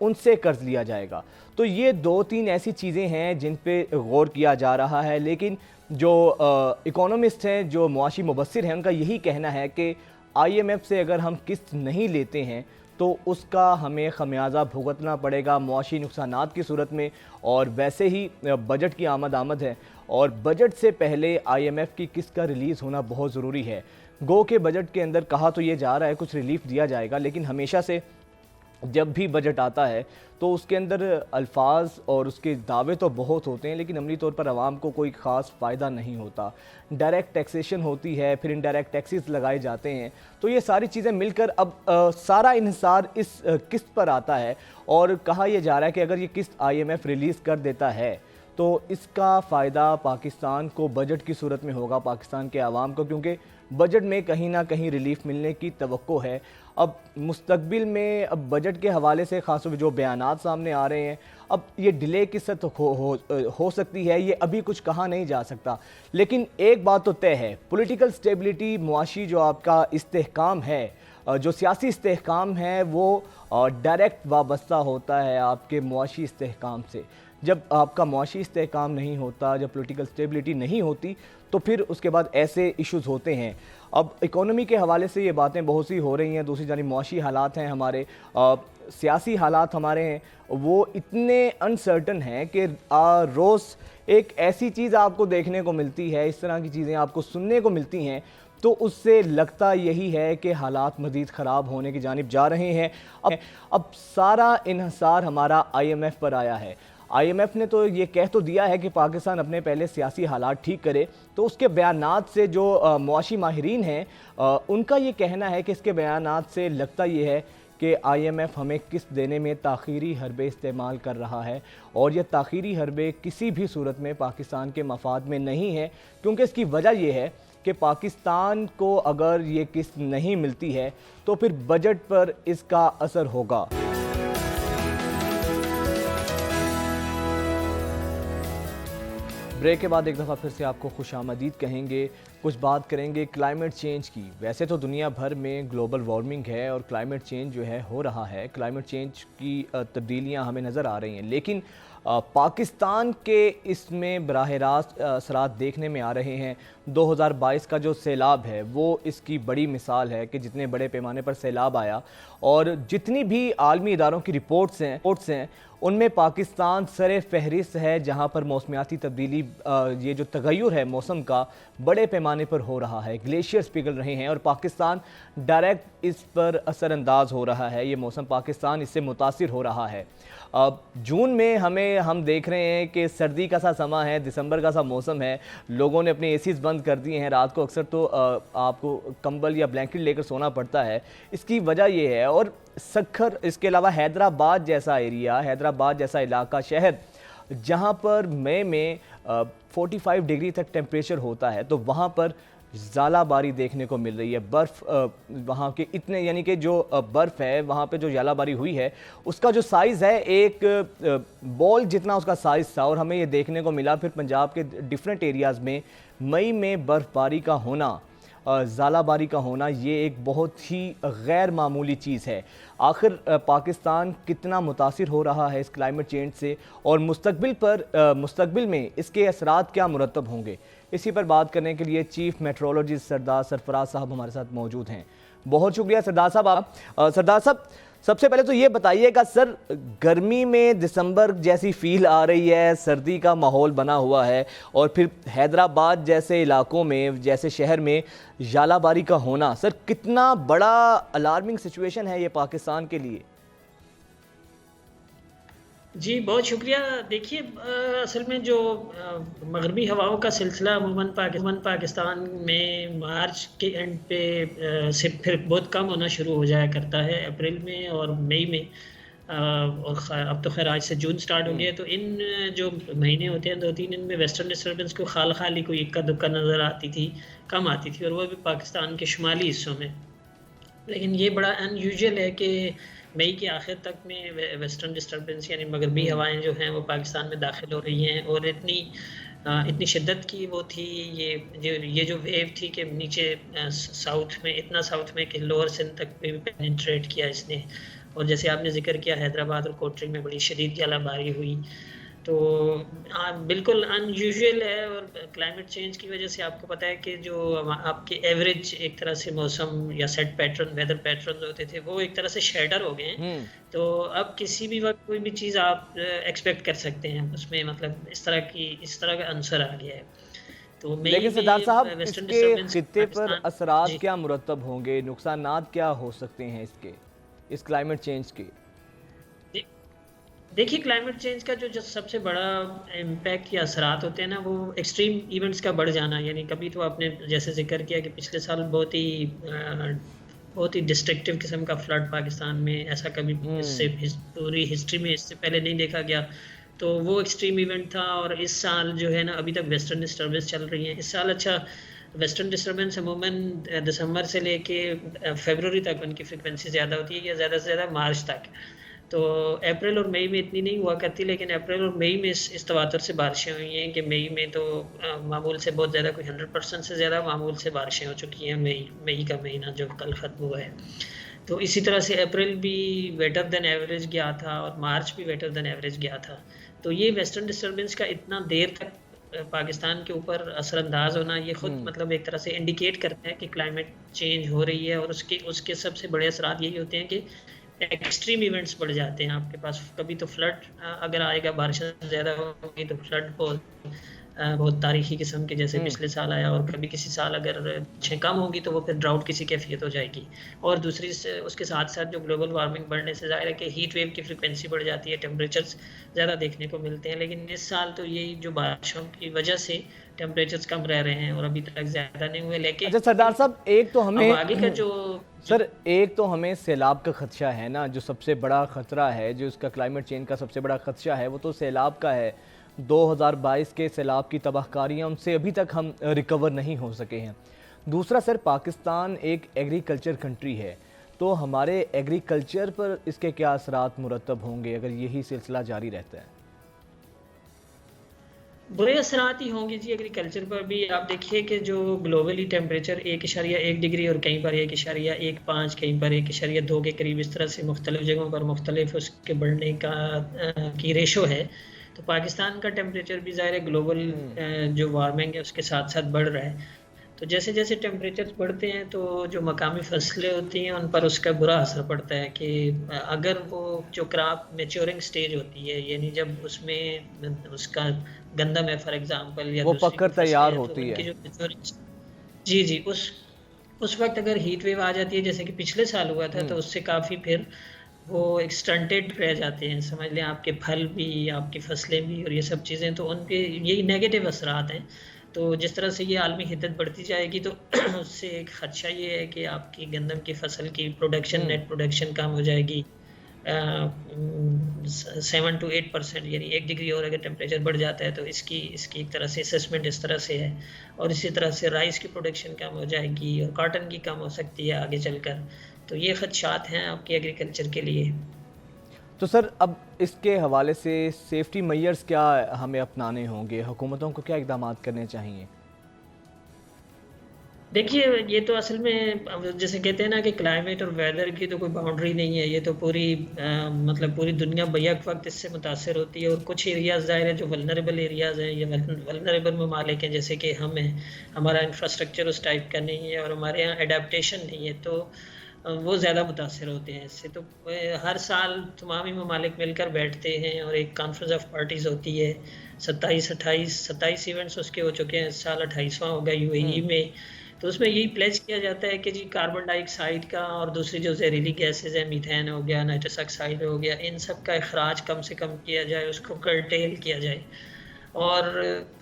[SPEAKER 1] ان سے قرض لیا جائے گا. تو یہ 2-3 ایسی چیزیں ہیں جن پہ غور کیا جا رہا ہے, لیکن جو اکونومسٹ ہیں, جو معاشی مبصر ہیں, ان کا یہی کہنا ہے کہ آئی ایم ایف سے اگر ہم قسط نہیں لیتے ہیں تو اس کا ہمیں خمیازہ بھگتنا پڑے گا معاشی نقصانات کی صورت میں, اور ویسے ہی بجٹ کی آمد ہے اور بجٹ سے پہلے آئی ایم ایف کی قسط کا ریلیز ہونا بہت ضروری ہے. گو کہ بجٹ کے اندر کہا تو یہ جا رہا ہے کچھ ریلیف دیا جائے گا, لیکن ہمیشہ سے جب بھی بجٹ آتا ہے تو اس کے اندر الفاظ اور اس کے دعوے تو بہت ہوتے ہیں لیکن عملی طور پر عوام کو کوئی خاص فائدہ نہیں ہوتا. ڈائریکٹ ٹیکسیشن ہوتی ہے, پھر انڈائریکٹ ٹیکسز لگائے جاتے ہیں, تو یہ ساری چیزیں مل کر اب سارا انحصار اس قسط پر آتا ہے. اور کہا یہ جا رہا ہے کہ اگر یہ قسط آئی ایم ایف ریلیز کر دیتا ہے تو اس کا فائدہ پاکستان کو بجٹ کی صورت میں ہوگا, پاکستان کے عوام کو, کیونکہ بجٹ میں کہیں نہ کہیں ریلیف ملنے کی توقع ہے. اب مستقبل میں اب بجٹ کے حوالے سے خاص طور پہ جو بیانات سامنے آ رہے ہیں, اب یہ ڈیلے کس سے ہو سکتی ہے یہ ابھی کچھ کہا نہیں جا سکتا, لیکن ایک بات تو طے ہے, پولیٹیکل سٹیبلٹی, معاشی جو آپ کا استحکام ہے, جو سیاسی استحکام ہے وہ ڈائریکٹ وابستہ ہوتا ہے آپ کے معاشی استحکام سے. جب آپ کا معاشی استحکام نہیں ہوتا, جب پولیٹیکل سٹیبلٹی نہیں ہوتی تو پھر اس کے بعد ایسے ایشوز ہوتے ہیں. اب اکانومی کے حوالے سے یہ باتیں بہت سی ہو رہی ہیں, دوسری جانب معاشی حالات ہیں ہمارے, سیاسی حالات ہمارے ہیں, وہ اتنے انسرٹن ہیں کہ روز ایک ایسی چیز آپ کو دیکھنے کو ملتی ہے, اس طرح کی چیزیں آپ کو سننے کو ملتی ہیں, تو اس سے لگتا یہی ہے کہ حالات مزید خراب ہونے کی جانب جا رہے ہیں. اب سارا انحصار ہمارا آئی ایم ایف پر آیا ہے. آئی ایم ایف نے تو یہ کہہ تو دیا ہے کہ پاکستان اپنے پہلے سیاسی حالات ٹھیک کرے, تو اس کے بیانات سے جو معاشی ماہرین ہیں ان کا یہ کہنا ہے کہ اس کے بیانات سے لگتا یہ ہے کہ آئی ایم ایف ہمیں قسط دینے میں تاخیری حربے استعمال کر رہا ہے, اور یہ تاخیری حربے کسی بھی صورت میں پاکستان کے مفاد میں نہیں ہے, کیونکہ اس کی وجہ یہ ہے کہ پاکستان کو اگر یہ قسط نہیں ملتی ہے تو پھر بجٹ پر اس کا اثر ہوگا. بریک کے بعد ایک دفعہ پھر سے آپ کو خوش آمدید کہیں گے. کچھ بات کریں گے کلائمیٹ چینج کی. ویسے تو دنیا بھر میں گلوبل وارمنگ ہے اور کلائمیٹ چینج جو ہے ہو رہا ہے, کلائمیٹ چینج کی تبدیلیاں ہمیں نظر آ رہی ہیں, لیکن پاکستان کے اس میں براہ راست اثرات دیکھنے میں آ رہے ہیں. 2022 کا جو سیلاب ہے وہ اس کی بڑی مثال ہے کہ جتنے بڑے پیمانے پر سیلاب آیا, اور جتنی بھی عالمی اداروں کی رپورٹس ہیں ان میں پاکستان سر فہرست ہے جہاں پر موسمیاتی تبدیلی, یہ جو تغیر ہے موسم کا بڑے پیمانے پر ہو رہا ہے, گلیشیئرز پگھل رہے ہیں اور پاکستان ڈائریکٹ اس پر اثر انداز ہو رہا ہے. یہ موسم پاکستان اس سے متاثر ہو رہا ہے. جون میں ہم دیکھ رہے ہیں کہ سردی کا سا سما ہے, دسمبر کا سا موسم ہے, لوگوں نے اپنے اے سیز بند کر دیے ہیں, رات کو اکثر تو آپ کو کمبل یا بلینکٹ لے کر سونا پڑتا ہے. اس کی وجہ یہ ہے, اور سکھر, اس کے علاوہ حیدرآباد جیسا ایریا, حیدرآباد جیسا علاقہ, شہر جہاں پر مئی میں 45 ڈگری تک ٹیمپریچر ہوتا ہے, تو وہاں پر ژالہ باری دیکھنے کو مل رہی ہے. برف وہاں کے اتنے, یعنی کہ جو برف ہے وہاں پہ جو ژالہ باری ہوئی ہے اس کا جو سائز ہے ایک بال جتنا اس کا سائز تھا, اور ہمیں یہ دیکھنے کو ملا پھر پنجاب کے ڈیفرنٹ ایریاز میں مئی میں برف باری کا ہونا, ژالہ باری کا ہونا, یہ ایک بہت ہی غیر معمولی چیز ہے. آخر پاکستان کتنا متاثر ہو رہا ہے اس کلائمیٹ چینج سے, اور مستقبل میں اس کے اثرات کیا مرتب ہوں گے, اسی پر بات کرنے کے لیے چیف میٹرولوجسٹ سردار سرفراز صاحب ہمارے ساتھ موجود ہیں. بہت شکریہ سردار صاحب. سردار صاحب, سب سے پہلے تو یہ بتائیے گا سر، گرمی میں دسمبر جیسی فیل آ رہی ہے، سردی کا ماحول بنا ہوا ہے، اور پھر حیدرآباد جیسے علاقوں میں، جیسے شہر میں ژالہ باری کا ہونا، سر کتنا بڑا الارمنگ سچویشن ہے یہ پاکستان کے لیے؟
[SPEAKER 5] جی بہت شکریہ. دیکھیے اصل میں جو مغربی ہواؤں کا سلسلہ عموماً پاکستان میں مارچ کے اینڈ پہ سے پھر بہت کم ہونا شروع ہو جایا کرتا ہے، اپریل میں اور مئی میں، اور اب تو خیر آج سے جون سٹارٹ ہو گیا. تو ان جو مہینے ہوتے ہیں 2-3 ان میں ویسٹرن ڈسٹربنس کو خالی کوئی اکا دکا نظر آتی تھی، کم آتی تھی، اور وہ بھی پاکستان کے شمالی حصوں میں. لیکن یہ بڑا ان یوزول ہے کہ مئی کے آخر تک میں ویسٹرن ڈسٹربنس یعنی مغربی ہوائیں جو ہیں وہ پاکستان میں داخل ہو رہی ہیں، اور اتنی شدت کی وہ تھی یہ جو ویو تھی کہ نیچے ساؤتھ میں کہ لوور سندھ تک بھی پینیٹریٹ کیا اس نے. اور جیسے آپ نے ذکر کیا حیدرآباد اور کوٹری میں بڑی شدید ژالہ باری ہوئی. تو بالکل ان یوزول ہے، اور کلائمیٹ چینج کی وجہ سے آپ کو پتہ ہے کہ جو آپ کے ایوریج ایک طرح سے موسم یا سیٹ پیٹرن، ویدر پیٹرن ہوتے تھے، وہ ایک طرح سے شیڈر ہو گئے ہیں. تو اب کسی بھی وقت کوئی بھی چیز آپ ایکسپیکٹ کر سکتے ہیں، اس میں مطلب اس طرح کا عنصر آ گیا ہے. تو
[SPEAKER 1] لیکن سردار صاحب اس کے خطے پر اثرات کیا مرتب ہوں گے، نقصانات کیا ہو سکتے ہیں اس کلائمیٹ چینج کے؟
[SPEAKER 5] دیکھیے کلائمیٹ چینج کا جو سب سے بڑا امپیکٹ یا اثرات ہوتے ہیں نا، وہ ایکسٹریم ایونٹس کا بڑھ جانا. یعنی کبھی تو آپ نے جیسے ذکر کیا کہ پچھلے سال بہت ہی ڈسٹرکٹیو قسم کا فلڈ پاکستان میں، ایسا کبھی اس سے پوری ہسٹری میں اس سے پہلے نہیں دیکھا گیا. تو وہ ایکسٹریم ایونٹ تھا. اور اس سال جو ہے نا ابھی تک ویسٹرن ڈسٹربنس چل رہی ہیں. اس سال اچھا ویسٹرن ڈسٹربنس عموماً دسمبر سے لے کے فیبروری تک ان کی فریکوینسی زیادہ ہوتی ہے، یا زیادہ سے زیادہ مارچ تک. تو اپریل اور مئی میں اتنی نہیں ہوا کرتی، لیکن اپریل اور مئی میں اس تواتر سے بارشیں ہوئی ہیں کہ مئی میں تو معمول سے بہت زیادہ، کوئی 100% سے زیادہ معمول سے بارشیں ہو چکی ہیں. مئی کا مہینہ جو کل ختم ہوا ہے. تو اسی طرح سے اپریل بھی ویٹر دین ایوریج گیا تھا، اور مارچ بھی ویٹر دین ایوریج گیا تھا. تو یہ ویسٹرن ڈسٹربنس کا اتنا دیر تک پاکستان کے اوپر اثر انداز ہونا، یہ خود مطلب ایک طرح سے انڈیکیٹ کرتا ہے کہ کلائمیٹ چینج ہو رہی ہے. اور اس کے سب سے بڑے اثرات یہی ہوتے ہیں کہ ایکسٹریم ایونٹس بڑھ جاتے ہیں آپ کے پاس. کبھی تو فلڈ اگر آئے گا، بارشیں زیادہ ہوگی تو فلڈ بہت تاریخی قسم کے جیسے پچھلے سال آیا. اور کبھی کسی سال اگر بارشیں کم ہوگی تو وہ پھر ڈراؤٹ کسی کیفیت ہو جائے گی. اور دوسری اس کے ساتھ ساتھ جو گلوبل وارمنگ بڑھنے سے ظاہر ہے کہ ہیٹ ویو کی فریکوینسی بڑھ جاتی ہے، ٹیمپریچرز زیادہ دیکھنے کو ملتے ہیں. لیکن اس سال تو یہی جو بارشوں کی وجہ سے ٹیمپریچرز کم رہ رہے ہیں، اور ابھی تک زیادہ نہیں ہوئے. لیکن
[SPEAKER 1] اچھا سردار صاحب، ایک تو ہمیں سیلاب کا خدشہ ہے نا، جو سب سے بڑا خطرہ ہے، جو اس کا کلائمیٹ چینج کا سب سے بڑا خدشہ ہے، وہ تو سیلاب کا ہے. 2022 کے سیلاب کی تباہ کاریاں، ان سے ابھی تک ہم ریکور نہیں ہو سکے ہیں. دوسرا سر، پاکستان ایک ایگریکلچر کنٹری ہے، تو ہمارے ایگریکلچر پر اس کے کیا اثرات مرتب ہوں گے اگر یہی سلسلہ جاری رہتا ہے؟
[SPEAKER 5] برے اثرات ہی ہوں گے جی ایگریکلچر پر بھی. آپ دیکھیے کہ جو گلوبلی ٹیمپریچر 1.1 ڈگری، اور کہیں پر 1.15، کہیں پر 1.2 کے قریب، اس طرح سے مختلف جگہوں پر مختلف اس کے بڑھنے کی ریشو ہے. تو پاکستان کا ٹیمپریچر بھی ظاہر ہے گلوبل جو وارمنگ ہے اس کے ساتھ ساتھ بڑھ رہا ہے. تو جیسے جیسے ٹیمپریچر بڑھتے ہیں تو جو مقامی فصلیں ہوتی ہیں ان پر اس کا برا اثر پڑتا ہے. کہ اگر وہ جو کراپ میچورنگ سٹیج ہوتی ہے، یعنی جب اس میں اس کا گندم ہے فار ایگزامپل، یا
[SPEAKER 1] وہ پک کر تیار ہوتی ہے،
[SPEAKER 5] جی اس وقت اگر ہیٹ ویو آ جاتی ہے جیسے کہ پچھلے سال ہوا تھا، تو اس سے کافی پھر وہ ایکسٹنٹیڈ رہ جاتے ہیں. سمجھ لیں آپ کے پھل بھی، آپ کی فصلیں بھی، اور یہ سب چیزیں، تو ان پہ یہی نیگیٹو اثرات ہیں. تو جس طرح سے یہ عالمی حدت بڑھتی جائے گی تو اس سے ایک خدشہ یہ ہے کہ آپ کی گندم کی فصل کی پروڈکشن، نیٹ پروڈکشن کم ہو جائے گی 7 to 8%. یعنی 1 ڈگری اور اگر ٹیمپریچر بڑھ جاتا ہے تو اس کی ایک طرح سے اسیسمنٹ اس طرح سے ہے. اور اسی طرح سے رائس کی پروڈکشن کم ہو جائے گی، اور کاٹن کی کم ہو سکتی ہے آگے چل کر. تو یہ خدشات ہیں آپ کے ایگریکلچر کے لیے.
[SPEAKER 1] تو سر اب اس کے حوالے سے سیفٹی میئرز کیا ہمیں اپنانے ہوں گے؟ حکومتوں کو کیا اقدامات کرنے چاہیے؟
[SPEAKER 5] دیکھیے یہ تو اصل میں جیسے کہتے ہیں نا کہ کلائمیٹ اور ویدر کی تو کوئی باؤنڈری نہیں ہے. یہ تو پوری دنیا بیک وقت اس سے متاثر ہوتی ہے. اور کچھ ایریاز ظاہر ہے جو ولنریبل ایریاز ہیں، یا ولنریبل ممالک ہیں جیسے کہ ہم ہیں، ہمارا انفراسٹرکچر اس ٹائپ کا نہیں ہے، اور ہمارے یہاں اڈیپٹیشن نہیں ہے. تو وہ زیادہ متاثر ہوتے ہیں اس سے. تو ہر سال تمامی ممالک مل کر بیٹھتے ہیں اور ایک کانفرنس آف پارٹیز ہوتی ہے. 27 ایونٹس اس کے ہو چکے ہیں, اس سال 28واں ہوگا UAE میں. تو اس میں یہی پلیج کیا جاتا ہے کہ جی کاربن ڈائی آکسائڈ کا اور دوسری جو زہریلی گیسز ہیں, میتھین ہو گیا, نائٹرس آکسائڈ ہو گیا, ان سب کا اخراج کم سے کم کیا جائے, اس کو کرٹیل کیا جائے. اور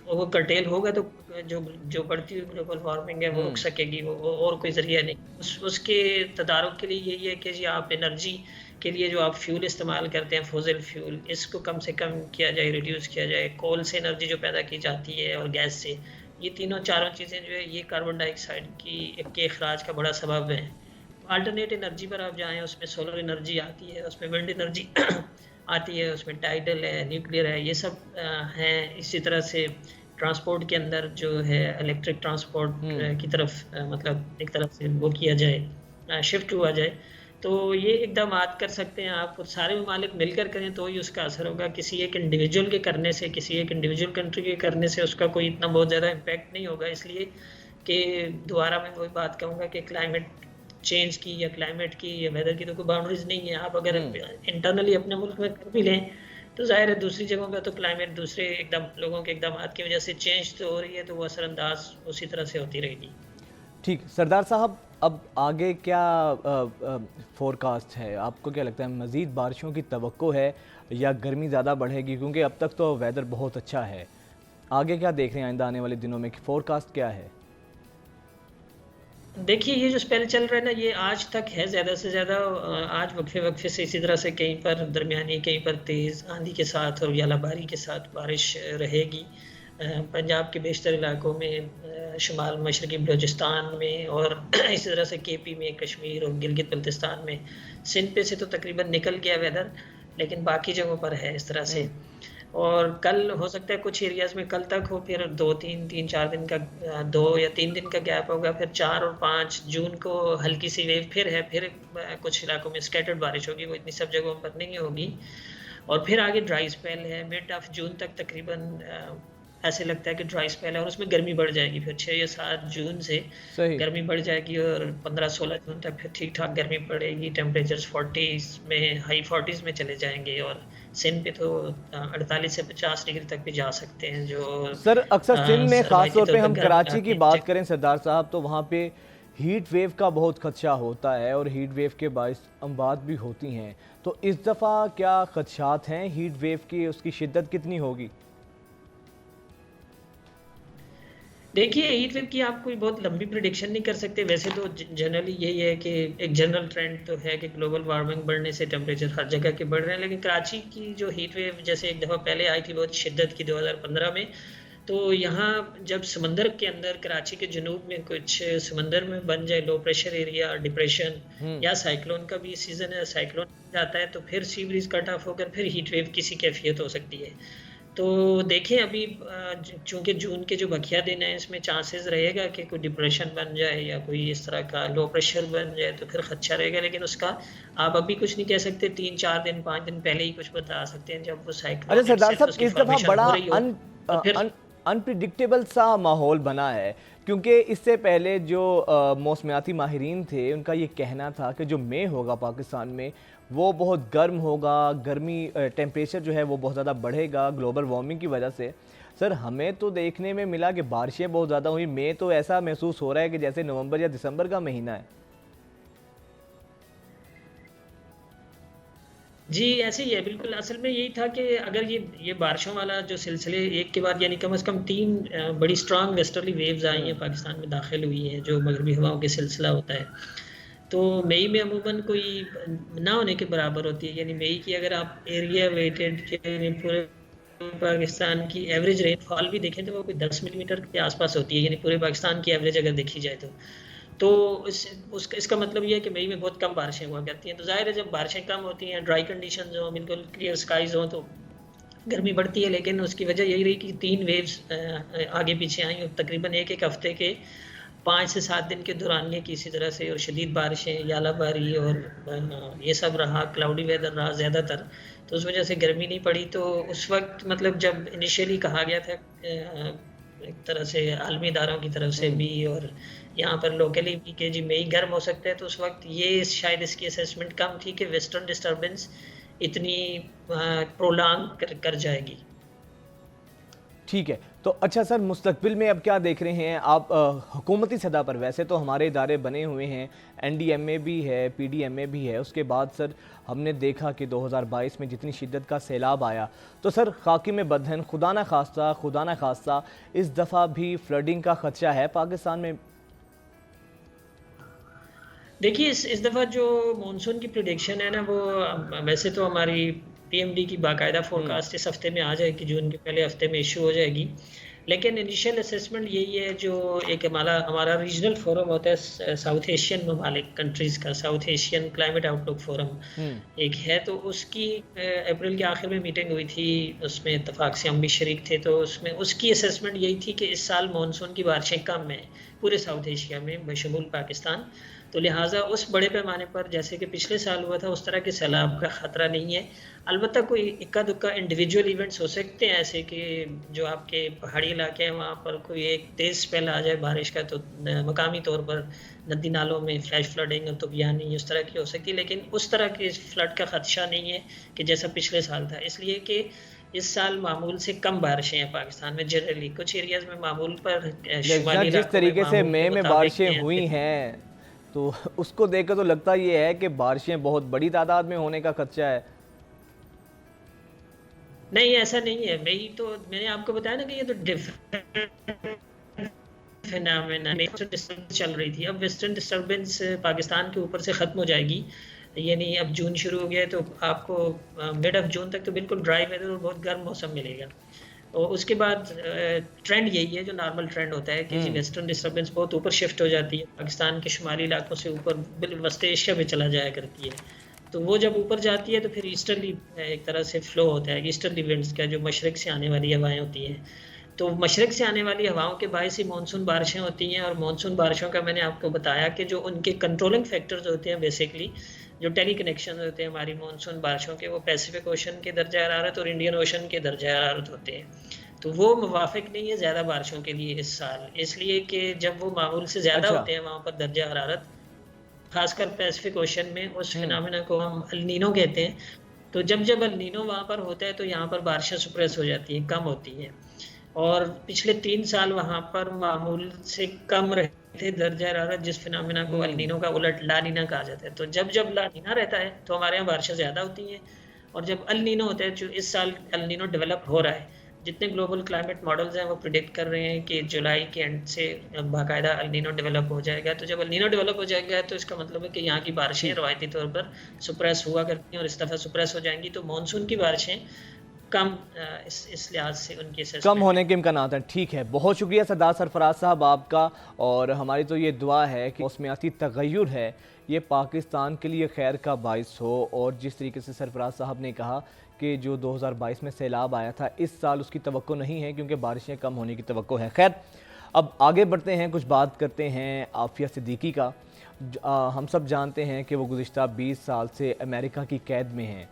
[SPEAKER 5] وہ کرٹیل ہوگا تو جو بڑھتی ہوئی گلوبل وارمنگ ہے وہ رک سکے گی, وہ اور کوئی ذریعہ نہیں. اس کے تدارک کے لیے یہی ہے کہ جی آپ انرجی کے لیے جو آپ فیول استعمال کرتے ہیں, فوزل فیول, اس کو کم سے کم کیا جائے, ریڈیوس کیا جائے. کول سے انرجی جو پیدا کی جاتی ہے اور گیس سے, یہ تینوں چاروں چیزیں جو ہے یہ کاربن ڈائی آکسائڈ کے اخراج کا بڑا سبب ہے. آلٹرنیٹ انرجی پر آپ جائیں, اس میں سولر انرجی آتی ہے, اس میں ونڈ انرجی آتی ہے, اس میں ٹائیڈل ہے, نیوکلیئر ہے, یہ سب ہیں. اسی طرح سے ٹرانسپورٹ کے اندر جو ہے الیکٹرک ٹرانسپورٹ کی طرف مطلب ایک طرف سے وہ کیا جائے, شفٹ ہوا جائے. تو یہ اقدامات کر سکتے ہیں آپ, سارے ممالک مل کر کریں تو ہی اس کا اثر ہوگا. کسی ایک انڈیویجول کے کرنے سے, کسی ایک انڈیویجول کنٹری کے کرنے سے اس کا کوئی اتنا بہت زیادہ امپیکٹ نہیں ہوگا. اس لیے کہ دوبارہ میں وہی بات کہوں گا کہ کلائمیٹ چینج کی یا کلائمیٹ کی یا ویدر کی تو کوئی باؤنڈریز نہیں ہے. آپ اگر انٹرنلی اپنے ملک میں کر بھی لیں تو ظاہر ہے دوسری جگہوں پہ تو کلائمیٹ دوسرے لوگوں کے اقدامات کی وجہ سے چینج تو ہو رہی ہے, تو وہ اثر انداز اسی طرح سے ہوتی رہے گی.
[SPEAKER 1] ٹھیک سردار صاحب, اب آگے کیا فورکاسٹ ہے؟ آپ کو کیا لگتا ہے مزید بارشوں کی توقع ہے یا گرمی زیادہ بڑھے گی؟ کیونکہ اب تک تو ویدر بہت اچھا ہے. آگے کیا دیکھ رہے ہیں آئندہ آنے والے دنوں میں, فورکاسٹ کیا ہے؟
[SPEAKER 5] دیکھیے یہ جو اسپیل چل رہا ہے نا, یہ آج تک ہے زیادہ سے زیادہ. آج وقفے سے اسی طرح سے کہیں پر درمیانی, کہیں پر تیز آندھی کے ساتھ اور یالہ باری کے ساتھ بارش رہے گی. پنجاب کے بیشتر علاقوں میں, شمال مشرقی بلوچستان میں, اور اسی طرح سے KP میں, کشمیر اور گلگت بلتستان میں. سندھ پہ سے تو تقریباً نکل گیا ویدر, لیکن باقی جگہوں پر ہے اس طرح سے. اور کل ہو سکتا ہے کچھ ایریاز میں کل تک ہو, پھر 2-4 دن کا 2 یا 3 دن کا گیپ ہوگا, پھر 4 اور 5 جون کو ہلکی سی ویو پھر ہے, پھر کچھ علاقوں میں اسکیٹرڈ بارش ہوگی, وہ اتنی سب جگہوں پر نہیں ہوگی. اور پھر آگے ڈرائی اسپیل ہے, مڈ آف جون تک تقریباً ایسے لگتا ہے کہ ڈرائی اسپیل ہے, اور اس میں گرمی بڑھ جائے گی. پھر 6 یا 7 جون سے گرمی بڑھ جائے گی, اور 15-16 جون تک پھر ٹھیک ٹھاک گرمی پڑے گی. ٹیمپریچرز 40s میں, ہائی 40s میں چلے جائیں گے, اور سندھ پہ تو 48 سے 50 ڈگری تک بھی جا سکتے ہیں. جو
[SPEAKER 1] سر اکثر سندھ میں خاص طور پہ ہم کراچی کی بات کریں سردار صاحب, تو وہاں پہ ہیٹ ویو کا بہت خدشہ ہوتا ہے, اور ہیٹ ویو کے باعث اموات بھی ہوتی ہیں. تو اس دفعہ کیا خدشات ہیں ہیٹ ویو کی, اس کی شدت کتنی ہوگی؟
[SPEAKER 5] دیکھیے ہیٹ ویو کی آپ کوئی بہت لمبی پریڈکشن نہیں کر سکتے. ویسے تو جنرلی یہی ہے کہ ایک جنرل ٹرینڈ تو ہے کہ گلوبل وارمنگ بڑھنے سے ٹیمپریچر ہر جگہ کے بڑھ رہے ہیں, لیکن کراچی کی جو ہیٹ ویو جیسے ایک دفعہ پہلے آئی تھی بہت شدت کی 2015 میں, تو یہاں جب سمندر کے اندر کراچی کے جنوب میں کچھ سمندر میں بن جائے لو پریشر ایریا, ڈپریشن یا سائیکلون کا بھی سیزن ہے, سائیکلون جاتا ہے تو پھر سی بریز کٹ آف ہو کر پھر ہیٹ ویو کی سی کیفیت ہو سکتی ہے. تو دیکھیں ابھی چونکہ جون کے جو بقیہ دن ہیں اس میں چانسز رہے گا کہ کوئی ڈپریشن بن جائے یا کوئی اس طرح کا لو پریشر بن جائے, تو پھر خدشہ رہے گا. لیکن اس کا آپ ابھی کچھ نہیں کہہ سکتے, 3-4 دن 5 دن پہلے ہی کچھ بتا سکتے ہیں جب وہ سائیکلون.
[SPEAKER 1] اچھا سردار صاحب, اس دفعہ بڑا انپریڈکٹیبل سا ماحول بنا ہے, کیونکہ اس سے پہلے جو موسمیاتی ماہرین تھے ان کا یہ کہنا تھا کہ جو مئی ہوگا پاکستان میں وہ بہت گرم ہوگا, گرمی ٹیمپریچر جو ہے وہ بہت زیادہ بڑھے گا گلوبل وارمنگ کی وجہ سے. سر ہمیں تو دیکھنے میں ملا کہ بارشیں بہت زیادہ ہوئی, مئی تو ایسا محسوس ہو رہا ہے کہ جیسے نومبر یا دسمبر کا مہینہ ہے.
[SPEAKER 5] جی ایسے ہی ہے بالکل. اصل میں یہی تھا کہ اگر یہ بارشوں والا جو سلسلے ایک کے بعد یعنی کم از کم 3 بڑی اسٹرانگ ویسٹرلی ویوز آئی ہیں پاکستان میں داخل ہوئی ہیں جو مغربی ہواؤں کے سلسلہ ہوتا ہے, تو مئی میں عموماً کوئی نہ ہونے کے برابر ہوتی ہے. یعنی مئی کی اگر آپ ایریا ویٹڈ پورے پاکستان کی ایوریج رین فال بھی دیکھیں تو وہ کوئی 10 ملی میٹر کے آس پاس ہوتی ہے, یعنی پورے پاکستان کی ایوریج اگر دیکھی جائے تو اس کا مطلب یہ ہے کہ مئی میں بہت کم بارشیں ہوا کرتی ہیں. تو ظاہر ہے جب بارشیں کم ہوتی ہیں, ڈرائی کنڈیشنز ہوں, بالکل کلیئر اسکائز ہوں, تو گرمی بڑھتی ہے. لیکن اس کی وجہ یہی رہی کہ 3 ویوز آگے پیچھے آئیں, اور تقریباً ایک ہفتے کے 5 سے 7 دن کے دورانیے کی اسی طرح سے, اور شدید بارشیں, یالہ باری اور یہ سب رہا, کلاؤڈی ویدر رہا زیادہ تر, تو اس وجہ سے گرمی نہیں پڑی. تو اس وقت مطلب جب انیشیلی کہا گیا تھا ایک طرح سے عالمی اداروں کی طرف سے بھی اور یہاں پر لوکلی بھی کہ جی مئی گرم ہو سکتا ہے، تو اس وقت یہ شاید اس کی اسیسمنٹ کم تھی کہ ویسٹرن ڈسٹربنس اتنی پرولانگ کر جائے گی.
[SPEAKER 1] ٹھیک ہے. تو اچھا سر، مستقبل میں اب کیا دیکھ رہے ہیں آپ حکومتی سطح پر؟ ویسے تو ہمارے ادارے بنے ہوئے ہیں، این ڈی ایم اے بھی ہے، پی ڈی ایم اے بھی ہے. اس کے بعد سر ہم نے دیکھا کہ 2022 میں جتنی شدت کا سیلاب آیا تو سر خاکی میں بدہن خدا نہ خواستہ اس دفعہ بھی فلڈنگ کا خدشہ ہے پاکستان میں.
[SPEAKER 5] دیکھیے اس دفعہ جو مونسون کی پریڈکشن ہے نا، وہ ویسے تو ہماری پی ایم ڈی کی باقاعدہ فورکاسٹ اس ہفتے میں آ جائے گی، جون کے پہلے ہفتے میں ایشو ہو جائے گی. لیکن انیشیل اسیسمنٹ یہی ہے، جو ایک ہمارا ریجنل فورم ہوتا ہے ساؤتھ ایشین ممالک کنٹریز کا، ساؤتھ ایشین کلائمیٹ آؤٹ لک فورم ایک ہے، تو اس کی اپریل کے آخر میں میٹنگ ہوئی تھی، اس میں اتفاق سے ہم بھی شریک تھے. تو اس کی اسیسمنٹ یہی تھی کہ اس سال مونسون کی بارشیں کم ہیں پورے ساؤتھ ایشیا میں بشمول پاکستان. تو لہٰذا اس بڑے پیمانے پر جیسے کہ پچھلے سال ہوا تھا اس طرح کے سیلاب کا خطرہ نہیں ہے. البتہ کوئی اکا دکا انڈیویجول ایونٹس ہو سکتے ہیں ایسے کہ جو آپ کے پہاڑی علاقے ہیں وہاں پر کوئی ایک تیز اسپیل آ جائے بارش کا، تو مقامی طور پر ندی نالوں میں فلیش فلڈنگ اور طغیانی اس طرح کی ہو سکتی ہے. لیکن اس طرح کے فلڈ کا خدشہ نہیں ہے کہ جیسا پچھلے سال تھا، اس لیے کہ اس سال معمول سے کم بارشیں ہیں پاکستان میں جنرلی. کچھ ایریاز میں معمول پر شمالی
[SPEAKER 1] جس طریقے سے مئی میں بارشیں ہوئی ہیں تو اس کو دیکھ کر تو لگتا یہ ہے کہ بارشیں بہت بڑی تعداد میں ہونے کا خدشہ ہے.
[SPEAKER 5] نہیں ایسا نہیں ہے. تو میں نے آپ کو بتایا نا کہ یہ تو ڈفرینٹ فینامنا چل رہی تھی. اب ویسٹرن ڈسٹربنس پاکستان کے اوپر سے ختم ہو جائے گی، یعنی اب جون شروع ہو گیا ہے تو آپ کو مڈ آف جون تک تو بالکل ڈرائی ویدر اور بہت گرم موسم ملے گا. اور اس کے بعد ٹرینڈ یہی ہے جو نارمل ٹرینڈ ہوتا ہے کہ ویسٹرن ڈسٹربنس بہت اوپر شفٹ ہو جاتی ہے، پاکستان کے شمالی علاقوں سے اوپر وسط ایشیا میں چلا جایا کرتی ہے. تو وہ جب اوپر جاتی ہے تو پھر ایسٹرلی ایک طرح سے فلو ہوتا ہے، ایسٹرلی ونڈز کا جو مشرق سے آنے والی ہوائیں ہوتی ہیں. تو مشرق سے آنے والی ہواؤں کے باعث ہی مانسون بارشیں ہوتی ہیں. اور مانسون بارشوں کا میں نے آپ کو بتایا کہ جو ان کے کنٹرولنگ فیکٹرز ہوتے ہیں بیسکلی جو ٹیلی کنیکشن ہوتے ہیں ہماری مانسون بارشوں کے، وہ پیسیفک اوشن کے درجہ حرارت اور انڈین اوشن کے درجہ حرارت ہوتے ہیں. تو وہ موافق نہیں ہے زیادہ بارشوں کے لیے اس سال، اس لیے کہ جب وہ معمول سے زیادہ ہوتے ہیں وہاں پر درجہ حرارت، خاص کر پیسیفک اوشن میں، اس فینامنا کو ہم النینو کہتے ہیں. تو جب النینو وہاں پر ہوتا ہے تو یہاں پر بارشیں سپریس ہو جاتی ہیں، کم ہوتی ہیں. اور پچھلے 3 سال وہاں پر معمول سے کم رہتے تھے درجہ حرارت، جس فینامنا کو النینو کا الٹ لا نینا کہا جاتا ہے. تو جب لا نینا رہتا ہے تو ہمارے یہاں بارشیں زیادہ ہوتی ہیں، اور جب النینو ہوتا ہے، جو اس سال النینو ڈیولپ ہو رہا ہے، جتنے گلوبل کلائمیٹ ماڈلز ہیں وہ پریڈکٹ کر رہے ہیں کہ جولائی کے اینڈ سے باقاعدہ النینو ڈیولپ ہو جائے گا. تو جب النینو ڈیولپ ہو جائے گا تو اس کا مطلب ہے کہ یہاں کی بارشیں روایتی طور پر سپریس ہوا کرتی ہیں، اور اس دفعہ سپریس ہو جائیں گی. تو مانسون کی بارشیں کم اس لحاظ سے ان کی
[SPEAKER 1] کم ہونے کے امکانات ہیں. ٹھیک ہے، بہت شکریہ سردار سرفراز صاحب آپ کا. اور ہماری تو یہ دعا ہے کہ موسمیاتی تغیر ہے یہ پاکستان کے لیے خیر کا باعث ہو. اور جس طریقے سے سرفراز صاحب نے کہا کہ جو 2022 میں سیلاب آیا تھا اس سال اس کی توقع نہیں ہے کیونکہ بارشیں کم ہونے کی توقع ہے. خیر، اب آگے بڑھتے ہیں، کچھ بات کرتے ہیں عافیہ صدیقی کا. ہم سب جانتے ہیں کہ وہ گزشتہ 20 سال سے امریکہ کی قید میں ہیں،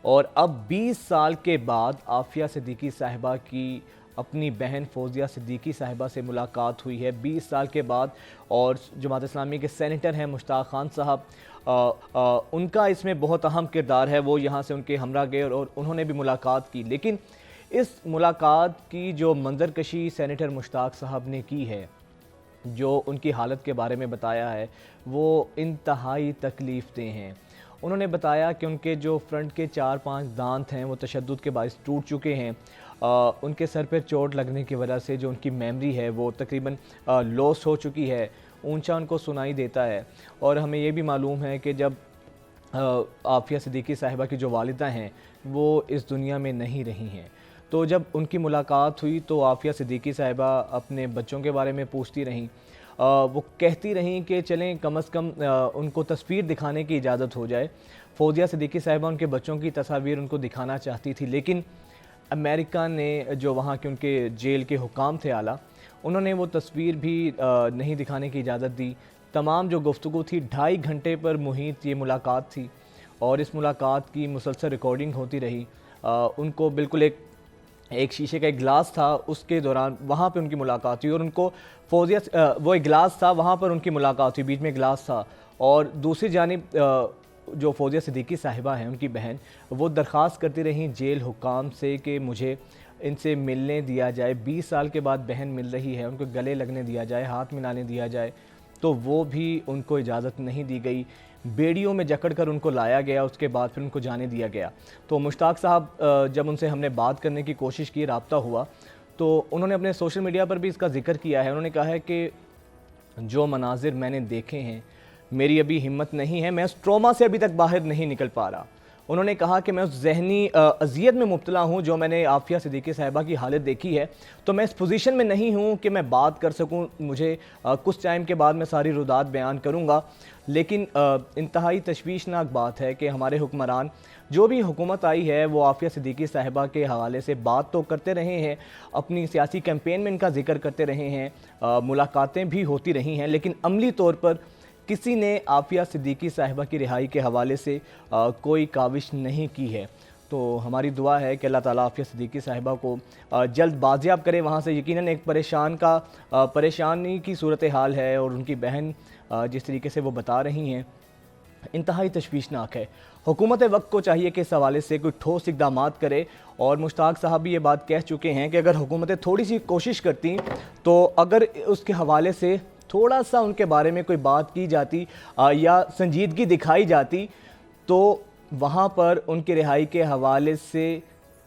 [SPEAKER 1] اور اب 20 سال کے بعد عافیہ صدیقی صاحبہ کی اپنی بہن فوزیہ صدیقی صاحبہ سے ملاقات ہوئی ہے 20 سال کے بعد. اور جماعت اسلامی کے سینیٹر ہیں مشتاق خان صاحب، ان کا اس میں بہت اہم کردار ہے. وہ یہاں سے ان کے ہمراہ گئے اور انہوں نے بھی ملاقات کی. لیکن اس ملاقات کی جو منظر کشی سینیٹر مشتاق صاحب نے کی ہے، جو ان کی حالت کے بارے میں بتایا ہے، وہ انتہائی تکلیف دہ ہیں. انہوں نے بتایا کہ ان کے جو فرنٹ کے 4-5 دانت ہیں وہ تشدد کے باعث ٹوٹ چکے ہیں. ان کے سر پر چوٹ لگنے کی وجہ سے جو ان کی میموری ہے وہ تقریباً لوس ہو چکی ہے، اونچا ان کو سنائی دیتا ہے. اور ہمیں یہ بھی معلوم ہے کہ جب عافیہ صدیقی صاحبہ کی جو والدہ ہیں وہ اس دنیا میں نہیں رہی ہیں، تو جب ان کی ملاقات ہوئی تو عافیہ صدیقی صاحبہ اپنے بچوں کے بارے میں پوچھتی رہیں. وہ کہتی رہیں کہ چلیں کم از کم ان کو تصویر دکھانے کی اجازت ہو جائے. فوزیہ صدیقی صاحبہ ان کے بچوں کی تصاویر ان کو دکھانا چاہتی تھی، لیکن امریکہ نے جو وہاں کے ان کے جیل کے حکام تھے اعلیٰ، انہوں نے وہ تصویر بھی نہیں دکھانے کی اجازت دی. تمام جو گفتگو تھی 2.5 گھنٹے پر محیط یہ ملاقات تھی، اور اس ملاقات کی مسلسل ریکارڈنگ ہوتی رہی. ان کو بالکل ایک ایک شیشے کا ایک گلاس تھا، اس کے دوران وہاں پہ ان کی ملاقات ہوئی اور ان کو فوزیہ وہ ایک گلاس تھا وہاں پر ان کی ملاقات ہوئی، بیچ میں گلاس تھا. اور دوسری جانب جو فوزیہ صدیقی صاحبہ ہیں ان کی بہن، وہ درخواست کرتی رہیں جیل حکام سے کہ مجھے ان سے ملنے دیا جائے. 20 سال کے بعد بہن مل رہی ہے، ان کو گلے لگنے دیا جائے، ہاتھ ملانے دیا جائے، تو وہ بھی ان کو اجازت نہیں دی گئی. بیڑیوں میں جکڑ کر ان کو لایا گیا، اس کے بعد پھر ان کو جانے دیا گیا. تو مشتاق صاحب جب ان سے ہم نے بات کرنے کی کوشش کی، رابطہ ہوا، تو انہوں نے اپنے سوشل میڈیا پر بھی اس کا ذکر کیا ہے. انہوں نے کہا ہے کہ جو مناظر میں نے دیکھے ہیں، میری ابھی ہمت نہیں ہے، میں اس ٹروما سے ابھی تک باہر نہیں نکل پا رہا. انہوں نے کہا کہ میں اس ذہنی اذیت میں مبتلا ہوں جو میں نے عافیہ صدیقی صاحبہ کی حالت دیکھی ہے، تو میں اس پوزیشن میں نہیں ہوں کہ میں بات کر سکوں. مجھے کچھ ٹائم کے بعد میں ساری رودات بیان کروں گا. لیکن انتہائی تشویشناک بات ہے کہ ہمارے حکمران، جو بھی حکومت آئی ہے، وہ عافیہ صدیقی صاحبہ کے حوالے سے بات تو کرتے رہے ہیں، اپنی سیاسی کیمپین میں ان کا ذکر کرتے رہے ہیں، ملاقاتیں بھی ہوتی رہی ہیں، لیکن عملی طور پر کسی نے عافیہ صدیقی صاحبہ کی رہائی کے حوالے سے کوئی کاوش نہیں کی ہے. تو ہماری دعا ہے کہ اللہ تعالیٰ عافیہ صدیقی صاحبہ کو جلد بازیاب کرے وہاں سے. یقیناً ایک پریشانی کی صورتحال ہے، اور ان کی بہن جس طریقے سے وہ بتا رہی ہیں انتہائی تشویشناک ہے. حکومت وقت کو چاہیے کہ اس حوالے سے کوئی ٹھوس اقدامات کرے، اور مشتاق صاحب بھی یہ بات کہہ چکے ہیں کہ اگر حکومتیں تھوڑی سی کوشش کرتی تو اگر اس کے حوالے سے تھوڑا سا ان کے بارے میں کوئی بات کی جاتی یا سنجیدگی دکھائی جاتی، تو وہاں پر ان کی رہائی کے حوالے سے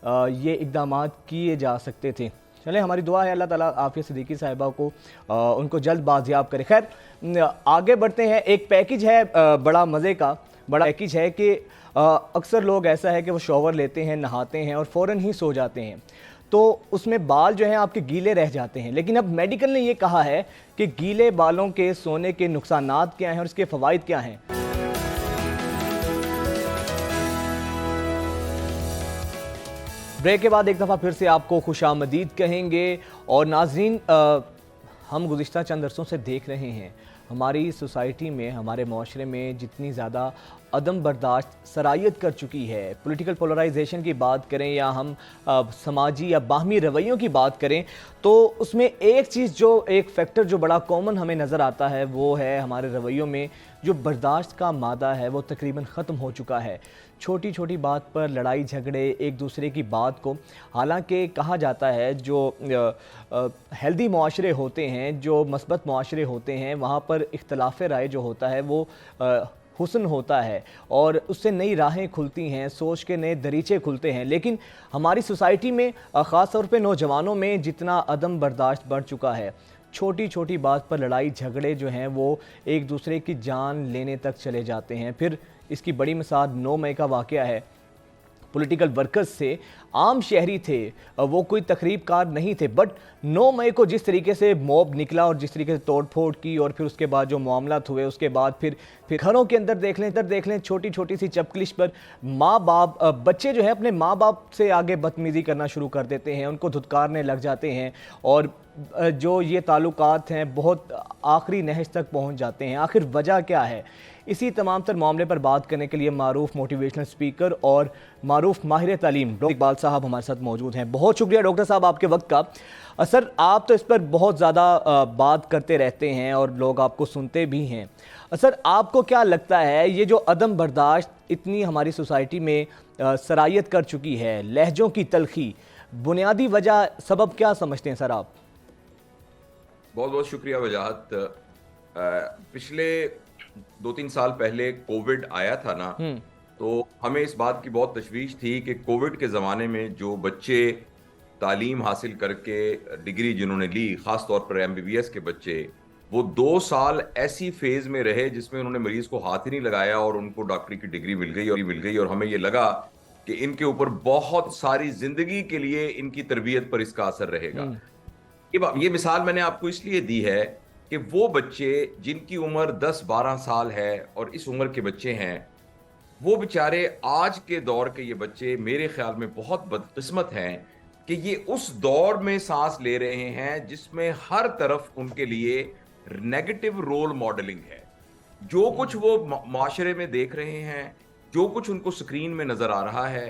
[SPEAKER 1] یہ اقدامات کیے جا سکتے تھے. چلیں، ہماری دعا ہے اللہ تعالیٰ عافیہ صدیقی صاحبہ کو ان کو جلد بازیاب کرے. خیر، آگے بڑھتے ہیں. ایک پیکج ہے بڑا مزے کا، بڑا پیکج ہے کہ اکثر لوگ ایسا ہے کہ وہ شاور لیتے ہیں، نہاتے ہیں اور فوراً ہی سو جاتے ہیں، تو اس میں بال جو ہیں آپ کے گیلے رہ جاتے ہیں. لیکن اب میڈیکل نے یہ کہا ہے کہ گیلے بالوں کے سونے کے نقصانات کیا ہیں اور اس کے فوائد کیا ہیں. بریک کے بعد ایک دفعہ پھر سے آپ کو خوش آمدید کہیں گے. اور ناظرین، ہم گزشتہ چند عرصوں سے دیکھ رہے ہیں ہماری سوسائٹی میں، ہمارے معاشرے میں جتنی زیادہ عدم برداشت سرایت کر چکی ہے. پولیٹیکل پولرائزیشن کی بات کریں یا ہم سماجی یا باہمی رویوں کی بات کریں، تو اس میں ایک چیز، جو ایک فیکٹر جو بڑا کامن ہمیں نظر آتا ہے، وہ ہے ہمارے رویوں میں جو برداشت کا مادہ ہے وہ تقریباً ختم ہو چکا ہے. چھوٹی چھوٹی بات پر لڑائی جھگڑے، ایک دوسرے کی بات کو، حالانکہ کہا جاتا ہے جو ہیلدی معاشرے ہوتے ہیں، جو مثبت معاشرے ہوتے ہیں، وہاں پر اختلاف رائے جو ہوتا ہے وہ حسن ہوتا ہے اور اس سے نئی راہیں کھلتی ہیں، سوچ کے نئے دریچے کھلتے ہیں. لیکن ہماری سوسائٹی میں، خاص طور پہ نوجوانوں میں جتنا عدم برداشت بڑھ چکا ہے، چھوٹی چھوٹی بات پر لڑائی جھگڑے جو ہیں وہ ایک دوسرے کی جان لینے تک چلے جاتے ہیں. پھر اس کی بڑی مثال 9 مئی کا واقعہ ہے. پولیٹیکل ورکرز سے عام شہری تھے، وہ کوئی تقریب کار نہیں تھے، بٹ 9 مئی کو جس طریقے سے موب نکلا اور جس طریقے سے توڑ پھوڑ کی، اور پھر اس کے بعد جو معاملات ہوئے، اس کے بعد پھر گھروں کے اندر دیکھ لیں چھوٹی چھوٹی سی چپکلش پر ماں باپ، بچے جو ہیں اپنے ماں باپ سے آگے بدتمیزی کرنا شروع کر دیتے ہیں، ان کو دھتکارنے لگ جاتے ہیں، اور جو یہ تعلقات ہیں بہت آخری نہج تک پہنچ جاتے ہیں. آخر وجہ کیا ہے؟ اسی تمام تر معاملے پر بات کرنے کے لیے معروف موٹیویشنل سپیکر اور معروف ماہر تعلیم ڈاکٹر اقبال صاحب ہمارے ساتھ موجود ہیں. بہت شکریہ ڈاکٹر صاحب آپ کے وقت کا. سر، آپ تو اس پر بہت زیادہ بات کرتے رہتے ہیں اور لوگ آپ کو سنتے بھی ہیں. سر، آپ کو کیا لگتا ہے یہ جو عدم برداشت اتنی ہماری سوسائٹی میں سرایت کر چکی ہے، لہجوں کی تلخی، بنیادی وجہ سبب کیا سمجھتے ہیں سر آپ؟
[SPEAKER 6] بہت بہت شکریہ وجاہت. پچھلے 2-3 سال پہلے کووڈ آیا تھا نا، تو ہمیں اس بات کی بہت تشویش تھی کہ کووڈ کے زمانے میں جو بچے تعلیم حاصل کر کے ڈگری جنہوں نے لی، خاص طور پر MBBS کے بچے، وہ 2 سال ایسی فیز میں رہے جس میں انہوں نے مریض کو ہاتھ ہی نہیں لگایا اور ان کو ڈاکٹری کی ڈگری مل گئی اور ہمیں یہ لگا کہ ان کے اوپر بہت ساری زندگی کے لیے ان کی تربیت پر اس کا اثر رہے گا. یہ مثال میں نے آپ کو اس لیے دی ہے کہ وہ بچے جن کی عمر 10-12 سال ہے اور اس عمر کے بچے ہیں، وہ بیچارے آج کے دور کے یہ بچے میرے خیال میں بہت بدقسمت ہیں کہ یہ اس دور میں سانس لے رہے ہیں جس میں ہر طرف ان کے لیے نیگیٹو رول ماڈلنگ ہے. جو کچھ وہ معاشرے میں دیکھ رہے ہیں، جو کچھ ان کو سکرین میں نظر آ رہا ہے،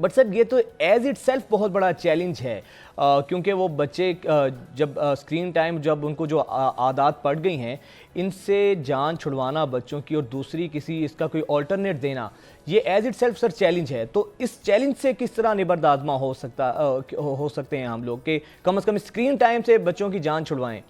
[SPEAKER 1] بٹ سر یہ تو ایز اٹ سیلف بہت بڑا چیلنج ہے، کیونکہ وہ بچے جب اسکرین ٹائم جب ان کو جو عادات پڑ گئی ہیں ان سے جان چھڑوانا بچوں کی اور دوسری کسی اس کا کوئی آلٹرنیٹ دینا، یہ as it self sir challenge ہے. تو اس چیلنج سے کس طرح نبرد آزما ہو سکتے ہیں ہم لوگ کہ کم از کم اسکرین ٹائم سے بچوں کی جان چھڑوائیں؟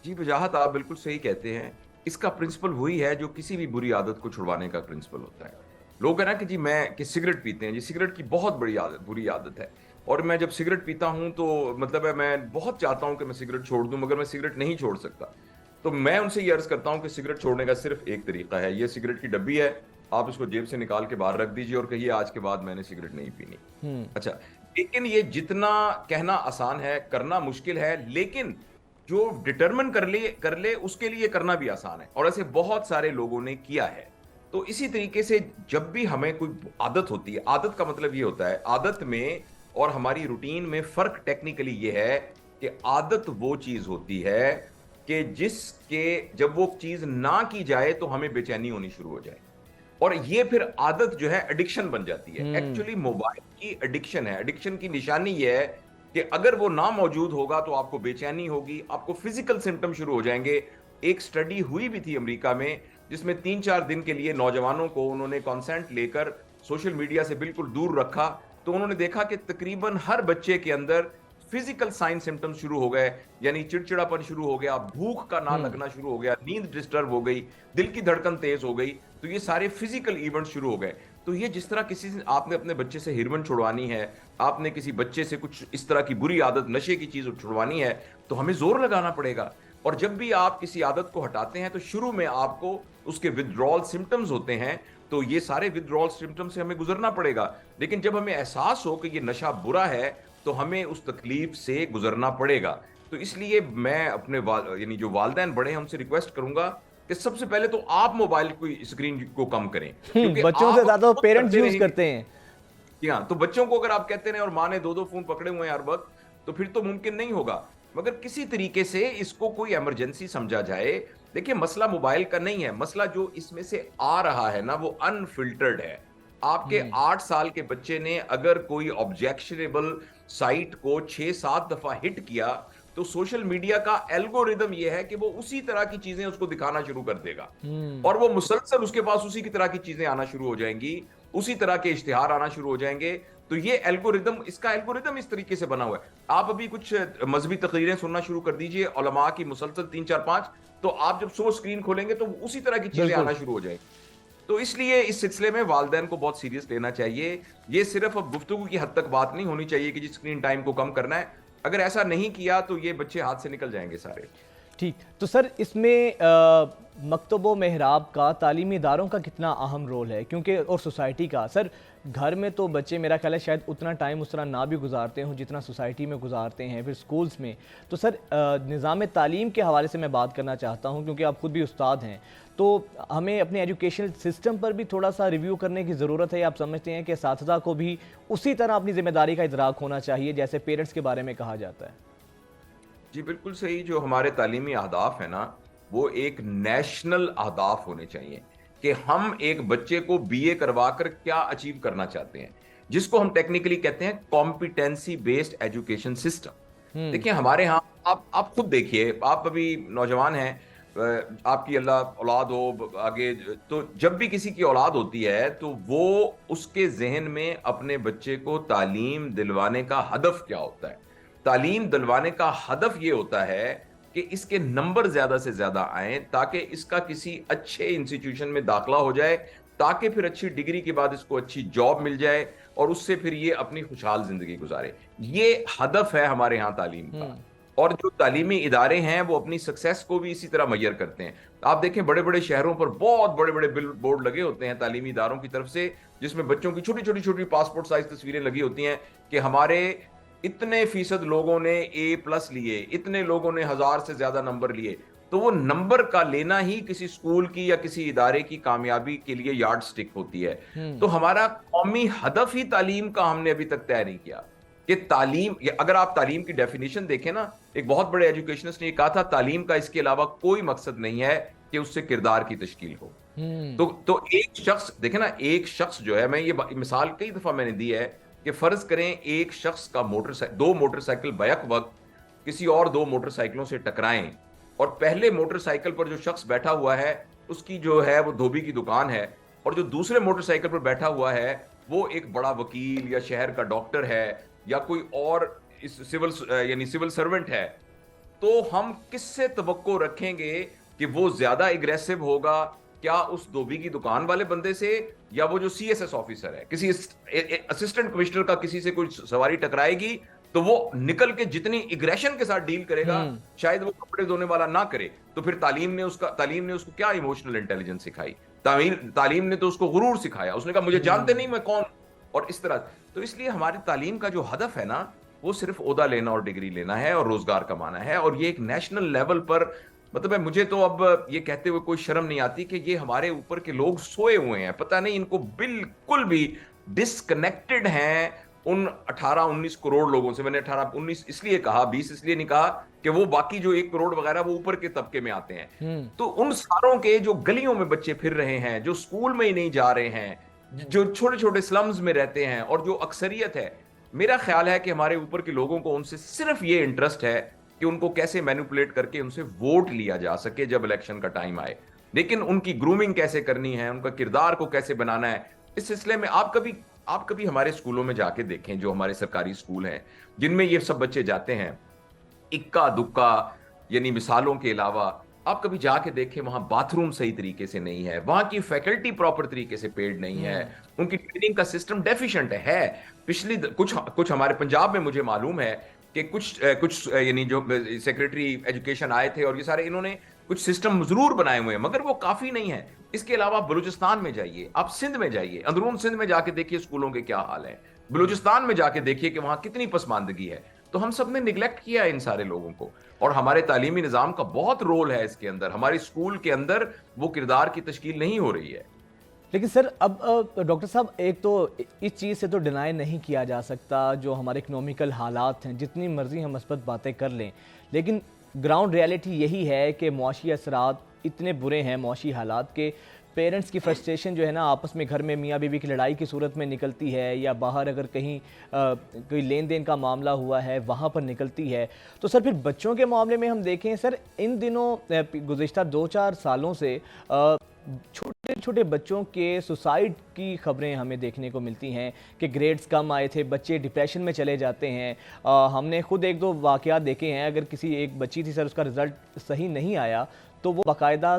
[SPEAKER 6] جی وجاہت آپ بالکل صحیح کہتے ہیں. اس کا پرنسپل وہی ہے جو کسی بھی بری عادت کو چھڑوانے کا پرنسپل ہوتا ہے. لوگ کہنا کہ جی میں کہ سگریٹ پیتے ہیں، جی سگریٹ کی بہت بڑی بری عادت ہے، اور میں جب سگریٹ پیتا ہوں تو مطلب ہے میں بہت چاہتا ہوں کہ میں سگریٹ چھوڑ دوں مگر میں سگریٹ نہیں چھوڑ سکتا. تو میں ان سے یہ عرض کرتا ہوں کہ سگریٹ چھوڑنے کا صرف ایک طریقہ ہے، یہ سگریٹ کی ڈبی ہے، آپ اس کو جیب سے نکال کے باہر رکھ دیجئے اور کہیے آج کے بعد میں نے سگریٹ نہیں پینی. اچھا، لیکن یہ جتنا کہنا آسان ہے کرنا مشکل ہے، لیکن جو ڈٹرمن کر لے اس کے لیے کرنا بھی آسان ہے، اور ایسے بہت سارے لوگوں نے کیا ہے. تو اسی طریقے سے جب بھی ہمیں کوئی عادت ہوتی ہے، عادت کا مطلب یہ ہوتا ہے، عادت میں اور ہماری روٹین میں فرق ٹیکنیکلی یہ ہے کہ عادت وہ چیز ہوتی ہے کہ جس کے جب وہ چیز نہ کی جائے تو ہمیں بے چینی ہونی شروع ہو جائے، اور یہ پھر عادت جو ہے ایڈکشن بن جاتی ہے. ایکچولی موبائل کی ایڈکشن ہے. ایڈکشن کی نشانی یہ ہے کہ اگر وہ نہ موجود ہوگا تو آپ کو بے چینی ہوگی، آپ کو فزیکل سمٹم شروع ہو جائیں گے. ایک سٹڈی ہوئی بھی تھی امریکہ میں جس میں 3-4 دن کے لیے نوجوانوں کو انہوں نے کانسنٹ لے کر سوشل میڈیا سے بالکل دور رکھا، تو انہوں نے دیکھا کہ تقریباً ہر بچے کے اندر فزیکل سائن سمٹم شروع ہو گئے، یعنی چڑچڑاپن شروع ہو گیا، بھوک کا نہ لگنا شروع ہو گیا، نیند ڈسٹرب ہو گئی، دل کی دھڑکن تیز ہو گئی. تو یہ سارے فزیکل ایونٹ شروع ہو گئے. تو یہ جس طرح کسی آپ نے اپنے بچے سے ہیروئن چھڑوانی ہے، آپ نے کسی بچے سے کچھ اس طرح کی بری عادت نشے کی چیز چھڑوانی ہے تو ہمیں زور لگانا پڑے گا. اور جب بھی آپ کسی عادت کو ہٹاتے ہیں تو شروع میں آپ کو اس کے ودرال سمٹمز ہوتے ہیں، تو یہ سارے ودرال سمٹم سے ہمیں گزرنا پڑے گا. لیکن جب ہمیں احساس ہو کہ یہ نشہ برا ہے تو ہمیں اس تکلیف سے گزرنا پڑے گا. تو اس لیے میں اپنے یعنی جو والدین بڑے ہیں ان سے ریکویسٹ کروں گا کہ سب سے پہلے تو آپ موبائل کی اسکرین کو کم کریں،
[SPEAKER 1] بچوں سے زیادہ پیرنٹس یوز کرتے ہیں.
[SPEAKER 6] جی ہاں، تو بچوں کو اگر آپ کہتے ہیں اور ماں نے 2 فون پکڑے ہوئے ہیں ہر وقت تو پھر تو ممکن نہیں ہوگا. مگر کسی طریقے سے اس کو کوئی ایمرجنسی سمجھا جائے. دیکھیں مسئلہ موبائل کا نہیں ہے، مسئلہ جو اس میں سے آ رہا ہے نا وہ انفلٹرڈ ہے. آپ کے 8 سال کے بچے نے اگر کوئی آبجیکشنیبل سائٹ کو 6-7 دفعہ ہٹ کیا تو سوشل میڈیا کا الگوریدم یہ ہے کہ وہ اسی طرح کی چیزیں اس کو دکھانا شروع کر دے گا، اور وہ مسلسل اس کے پاس اسی کی طرح کی چیزیں آنا شروع ہو جائیں گی، اسی طرح کے اشتہار آنا شروع ہو جائیں گے. تو یہ اس کا الگوریدم اس طریقے سے بنا ہوا ہے. آپ ابھی کچھ مذہبی تقریریں سننا شروع کر دیجئے علماء کی مسلسل 3-4-5، تو آپ جب صبح اسکرین کھولیں گے تو اسی طرح کی چیزیں آنا شروع ہو جائیں گی. تو اس لیے اس سلسلے میں والدین کو بہت سیریس لینا چاہیے. یہ صرف اب گفتگو کی حد تک بات نہیں ہونی چاہیے کہ جی اسکرین ٹائم کو کم کرنا ہے. اگر ایسا نہیں کیا تو یہ بچے ہاتھ سے نکل جائیں گے سارے.
[SPEAKER 1] ٹھیک، تو سر اس میں مکتب و محراب کا، تعلیمی اداروں کا کتنا اہم رول ہے؟ کیونکہ اور سوسائٹی کا. سر گھر میں تو بچے میرا خیال ہے شاید اتنا ٹائم اس طرح نہ بھی گزارتے ہوں جتنا سوسائٹی میں گزارتے ہیں، پھر سکولز میں. تو سر نظام تعلیم کے حوالے سے میں بات کرنا چاہتا ہوں کیونکہ آپ خود بھی استاد ہیں، تو ہمیں اپنے ایجوکیشنل سسٹم پر بھی تھوڑا سا ریویو کرنے کی ضرورت ہے. آپ سمجھتے ہیں کہ اساتذہ کو بھی اسی طرح اپنی ذمہ داری کا ادراک ہونا چاہیے جیسے پیرنٹس کے بارے میں کہا جاتا ہے؟
[SPEAKER 6] جی بالکل صحیح. جو ہمارے تعلیمی اہداف ہیں نا وہ ایک نیشنل اہداف ہونے چاہیے کہ ہم ایک بچے کو BA کروا کر کیا اچیو کرنا چاہتے ہیں، جس کو ہم ٹیکنیکلی کہتے ہیں کمپیٹنسی بیسڈ ایجوکیشن سسٹم. دیکھیں ہمارے ہاں آپ خود دیکھیے، آپ ابھی نوجوان ہیں، آپ کی اللہ اولاد ہو آگے، تو جب بھی کسی کی اولاد ہوتی ہے تو وہ اس کے ذہن میں اپنے بچے کو تعلیم دلوانے کا ہدف کیا ہوتا ہے. تعلیم دلوانے کا ہدف یہ ہوتا ہے کہ اس کے نمبر زیادہ سے زیادہ آئیں تاکہ اس کا کسی اچھے انسٹیٹیوشن میں داخلہ ہو جائے، تاکہ پھر اچھی ڈگری کے بعد اس کو اچھی جاب مل جائے اور اس سے پھر یہ اپنی خوشحال زندگی گزارے. یہ ہدف ہے ہمارے ہاں تعلیم کا. اور جو تعلیمی ادارے ہیں وہ اپنی سکسیس کو بھی اسی طرح میئر کرتے ہیں. آپ دیکھیں بڑے بڑے شہروں پر بہت بڑے بڑے بل بورڈ لگے ہوتے ہیں تعلیمی اداروں کی طرف سے، جس میں بچوں کی چھوٹی چھوٹی پاسپورٹ سائز تصویریں لگی ہوتی ہیں کہ ہمارے اتنے فیصد لوگوں نے A+ لیے، اتنے لوگوں نے 1000 سے زیادہ نمبر لیے. تو وہ نمبر کا لینا ہی کسی سکول کی یا کسی ادارے کی کامیابی کے لیے یارڈ سٹک ہوتی ہے. تو ہمارا قومی ہدف ہی تعلیم کا ہم نے ابھی تک طے نہیں کیا کہ تعلیم، اگر آپ تعلیم کی ڈیفینیشن دیکھیں نا، ایک بہت بڑے ایجوکیشنسٹ نے یہ کہا تھا تعلیم کا اس کے علاوہ کوئی مقصد نہیں ہے کہ اس سے کردار کی تشکیل ہو. تو ایک شخص دیکھیں نا, ایک شخص جو ہے, میں یہ مثال کئی دفعہ میں نے دی ہے کہ فرض کریں ایک شخص کا دو موٹر سائیکل بیک وقت کسی اور دو موٹر سائیکلوں سے ٹکرائیں, اور پہلے موٹر سائیکل پر جو شخص بیٹھا ہوا ہے اس کی جو ہے وہ دھوبی کی دکان ہے, اور جو دوسرے موٹر سائیکل پر بیٹھا ہوا ہے وہ ایک بڑا وکیل یا شہر کا ڈاکٹر ہے یا کوئی اور سول سرونٹ ہے, تو ہم کس سے توقع رکھیں گے کہ وہ زیادہ اگریسو ہوگا, کیا اس دھوبی کی دکان والے بندے سے, یا وہ جو سی ایس ایس آفیسر ہے, کسی اسسٹنٹ کمشنر کا کسی سے کوئی سواری ٹکرائے گی تو وہ نکل کے جتنی اگریشن کے ساتھ ڈیل کرے گا شاید وہ کپڑے دھونے والا نہ کرے. تو پھر تعلیم نے اس کو کیا ایموشنل انٹیلیجنس سکھائی؟ تعلیم نے تو اس کو غرور سکھایا, اس نے کہا مجھے جانتے نہیں میں کون, اور اس طرح. تو اس لیے ہماری تعلیم کا جو ہدف ہے نا وہ صرف عہدہ لینا اور ڈگری لینا ہے اور روزگار کمانا ہے, اور یہ ایک نیشنل لیول پر مطلب ہے. مجھے تو اب یہ کہتے ہوئے کوئی شرم نہیں آتی کہ یہ ہمارے اوپر کے لوگ سوئے ہوئے ہیں, پتہ نہیں ان کو بالکل بھی ڈسکنیکٹڈ ہیں ان 18-19 کروڑ لوگوں سے. میں نے 18-19 اس لیے کہا, 20 اس لیے نہیں کہا کہ وہ باقی جو 1 کروڑ وغیرہ وہ اوپر کے طبقے میں آتے ہیں. تو ان ساروں کے جو گلیوں میں بچے پھر رہے ہیں, جو اسکول میں ہی نہیں جا رہے ہیں, جو چھوٹے چھوٹے سلمز میں رہتے ہیں, اور جو اکثریت ہے, میرا خیال ہے کہ ہمارے اوپر کے لوگوں کو ان سے صرف یہ انٹرسٹ ہے کہ ان کو کیسے مینیپولیٹ کر کے ان سے ووٹ لیا جا سکے جب الیکشن کا ٹائم آئے, لیکن ان کی گرومنگ کیسے کرنی ہے, ان کا کردار کو کیسے بنانا ہے. اس سلسلے میں آپ کبھی ہمارے اسکولوں میں جا کے دیکھیں, جو ہمارے سرکاری اسکول ہیں جن میں یہ سب بچے جاتے ہیں, اکا دکا یعنی مثالوں کے علاوہ آپ کبھی جا کے دیکھیں وہاں باتھ روم صحیح طریقے سے نہیں ہے, وہاں کی فیکلٹی پراپر طریقے سے پیڈ نہیں ہے, ان کی ٹریننگ کا سسٹم ڈیفیشنٹ ہے. پچھلی کچھ ہمارے پنجاب میں مجھے معلوم ہے کہ کچھ یعنی جو سیکریٹری ایجوکیشن آئے تھے اور یہ سارے انہوں نے کچھ سسٹم ضرور بنائے ہوئے ہیں, مگر وہ کافی نہیں ہے. اس کے علاوہ آپ بلوچستان میں جائیے, آپ سندھ میں جائیے, اندرون سندھ میں جا کے دیکھیے اسکولوں کے کیا حال ہے, بلوچستان میں جا کے دیکھیے کہ وہاں کتنی پسماندگی ہے. تو ہم سب نے نگلیکٹ کیا ہے ان سارے لوگوں کو, اور ہمارے تعلیمی نظام کا بہت رول ہے اس کے اندر. ہماری اسکول کے اندر وہ کردار کی تشکیل نہیں ہو رہی ہے.
[SPEAKER 1] لیکن سر اب ڈاکٹر صاحب ایک تو اس چیز سے تو ڈینائی نہیں کیا جا سکتا جو ہمارے اکنومیکل حالات ہیں, جتنی مرضی ہم مثبت باتیں کر لیں, لیکن گراؤنڈ ریالٹی یہی ہے کہ معاشی اثرات اتنے برے ہیں, معاشی حالات کے پیرنٹس کی فرسٹریشن جو ہے نا آپس میں گھر میں میاں بیوی کی لڑائی کی صورت میں نکلتی ہے, یا باہر اگر کہیں کوئی لین دین کا معاملہ ہوا ہے وہاں پر نکلتی ہے. تو سر پھر بچوں کے معاملے میں ہم دیکھیں سر, ان دنوں گزشتہ 2-4 سالوں سے چھوٹے چھوٹے بچوں کے سوسائڈ کی خبریں ہمیں دیکھنے کو ملتی ہیں کہ گریڈز کم آئے تھے, بچے ڈپریشن میں چلے جاتے ہیں. ہم نے خود 1-2 واقعات دیکھے ہیں, اگر کسی ایک بچی تھی سر اس کا رزلٹ صحیح نہیں آیا تو وہ باقاعدہ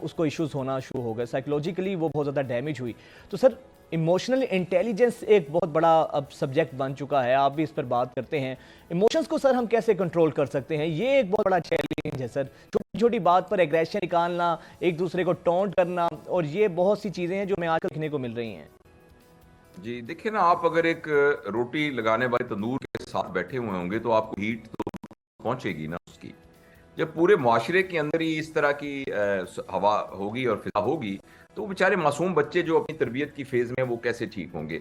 [SPEAKER 1] اس کو ایشوز ہونا شروع ہو گئے, سائیکولوجیکلی وہ بہت زیادہ ڈیمیج ہوئی. تو سر ایموشنل انٹیلیجنس ایک بہت بڑا اب سبجیکٹ بن چکا ہے, آپ بھی اس پر بات کرتے ہیں. ایموشنز کو سر ہم کیسے کنٹرول کر سکتے ہیں؟ یہ ایک بہت بڑا چیلنج ہے سر, چھوٹی چھوٹی بات پر ایگریشن نکالنا, ایک دوسرے کو ٹونٹ کرنا, اور یہ بہت سی چیزیں ہیں جو ہمیں آج کل دیکھنے کو مل رہی ہیں.
[SPEAKER 6] جی دیکھیں نا, آپ اگر ایک روٹی لگانے والے تندور کے ساتھ بیٹھے ہوئے ہوں گے تو آپ کو ہیٹ تو پہنچے گی نا اس کی. جب پورے معاشرے کے اندر ہی اس طرح کی ہوا ہوگی اور فضا ہوگی تو وہ بیچارے معصوم بچے جو اپنی تربیت کی فیز میں وہ کیسے ٹھیک ہوں گے؟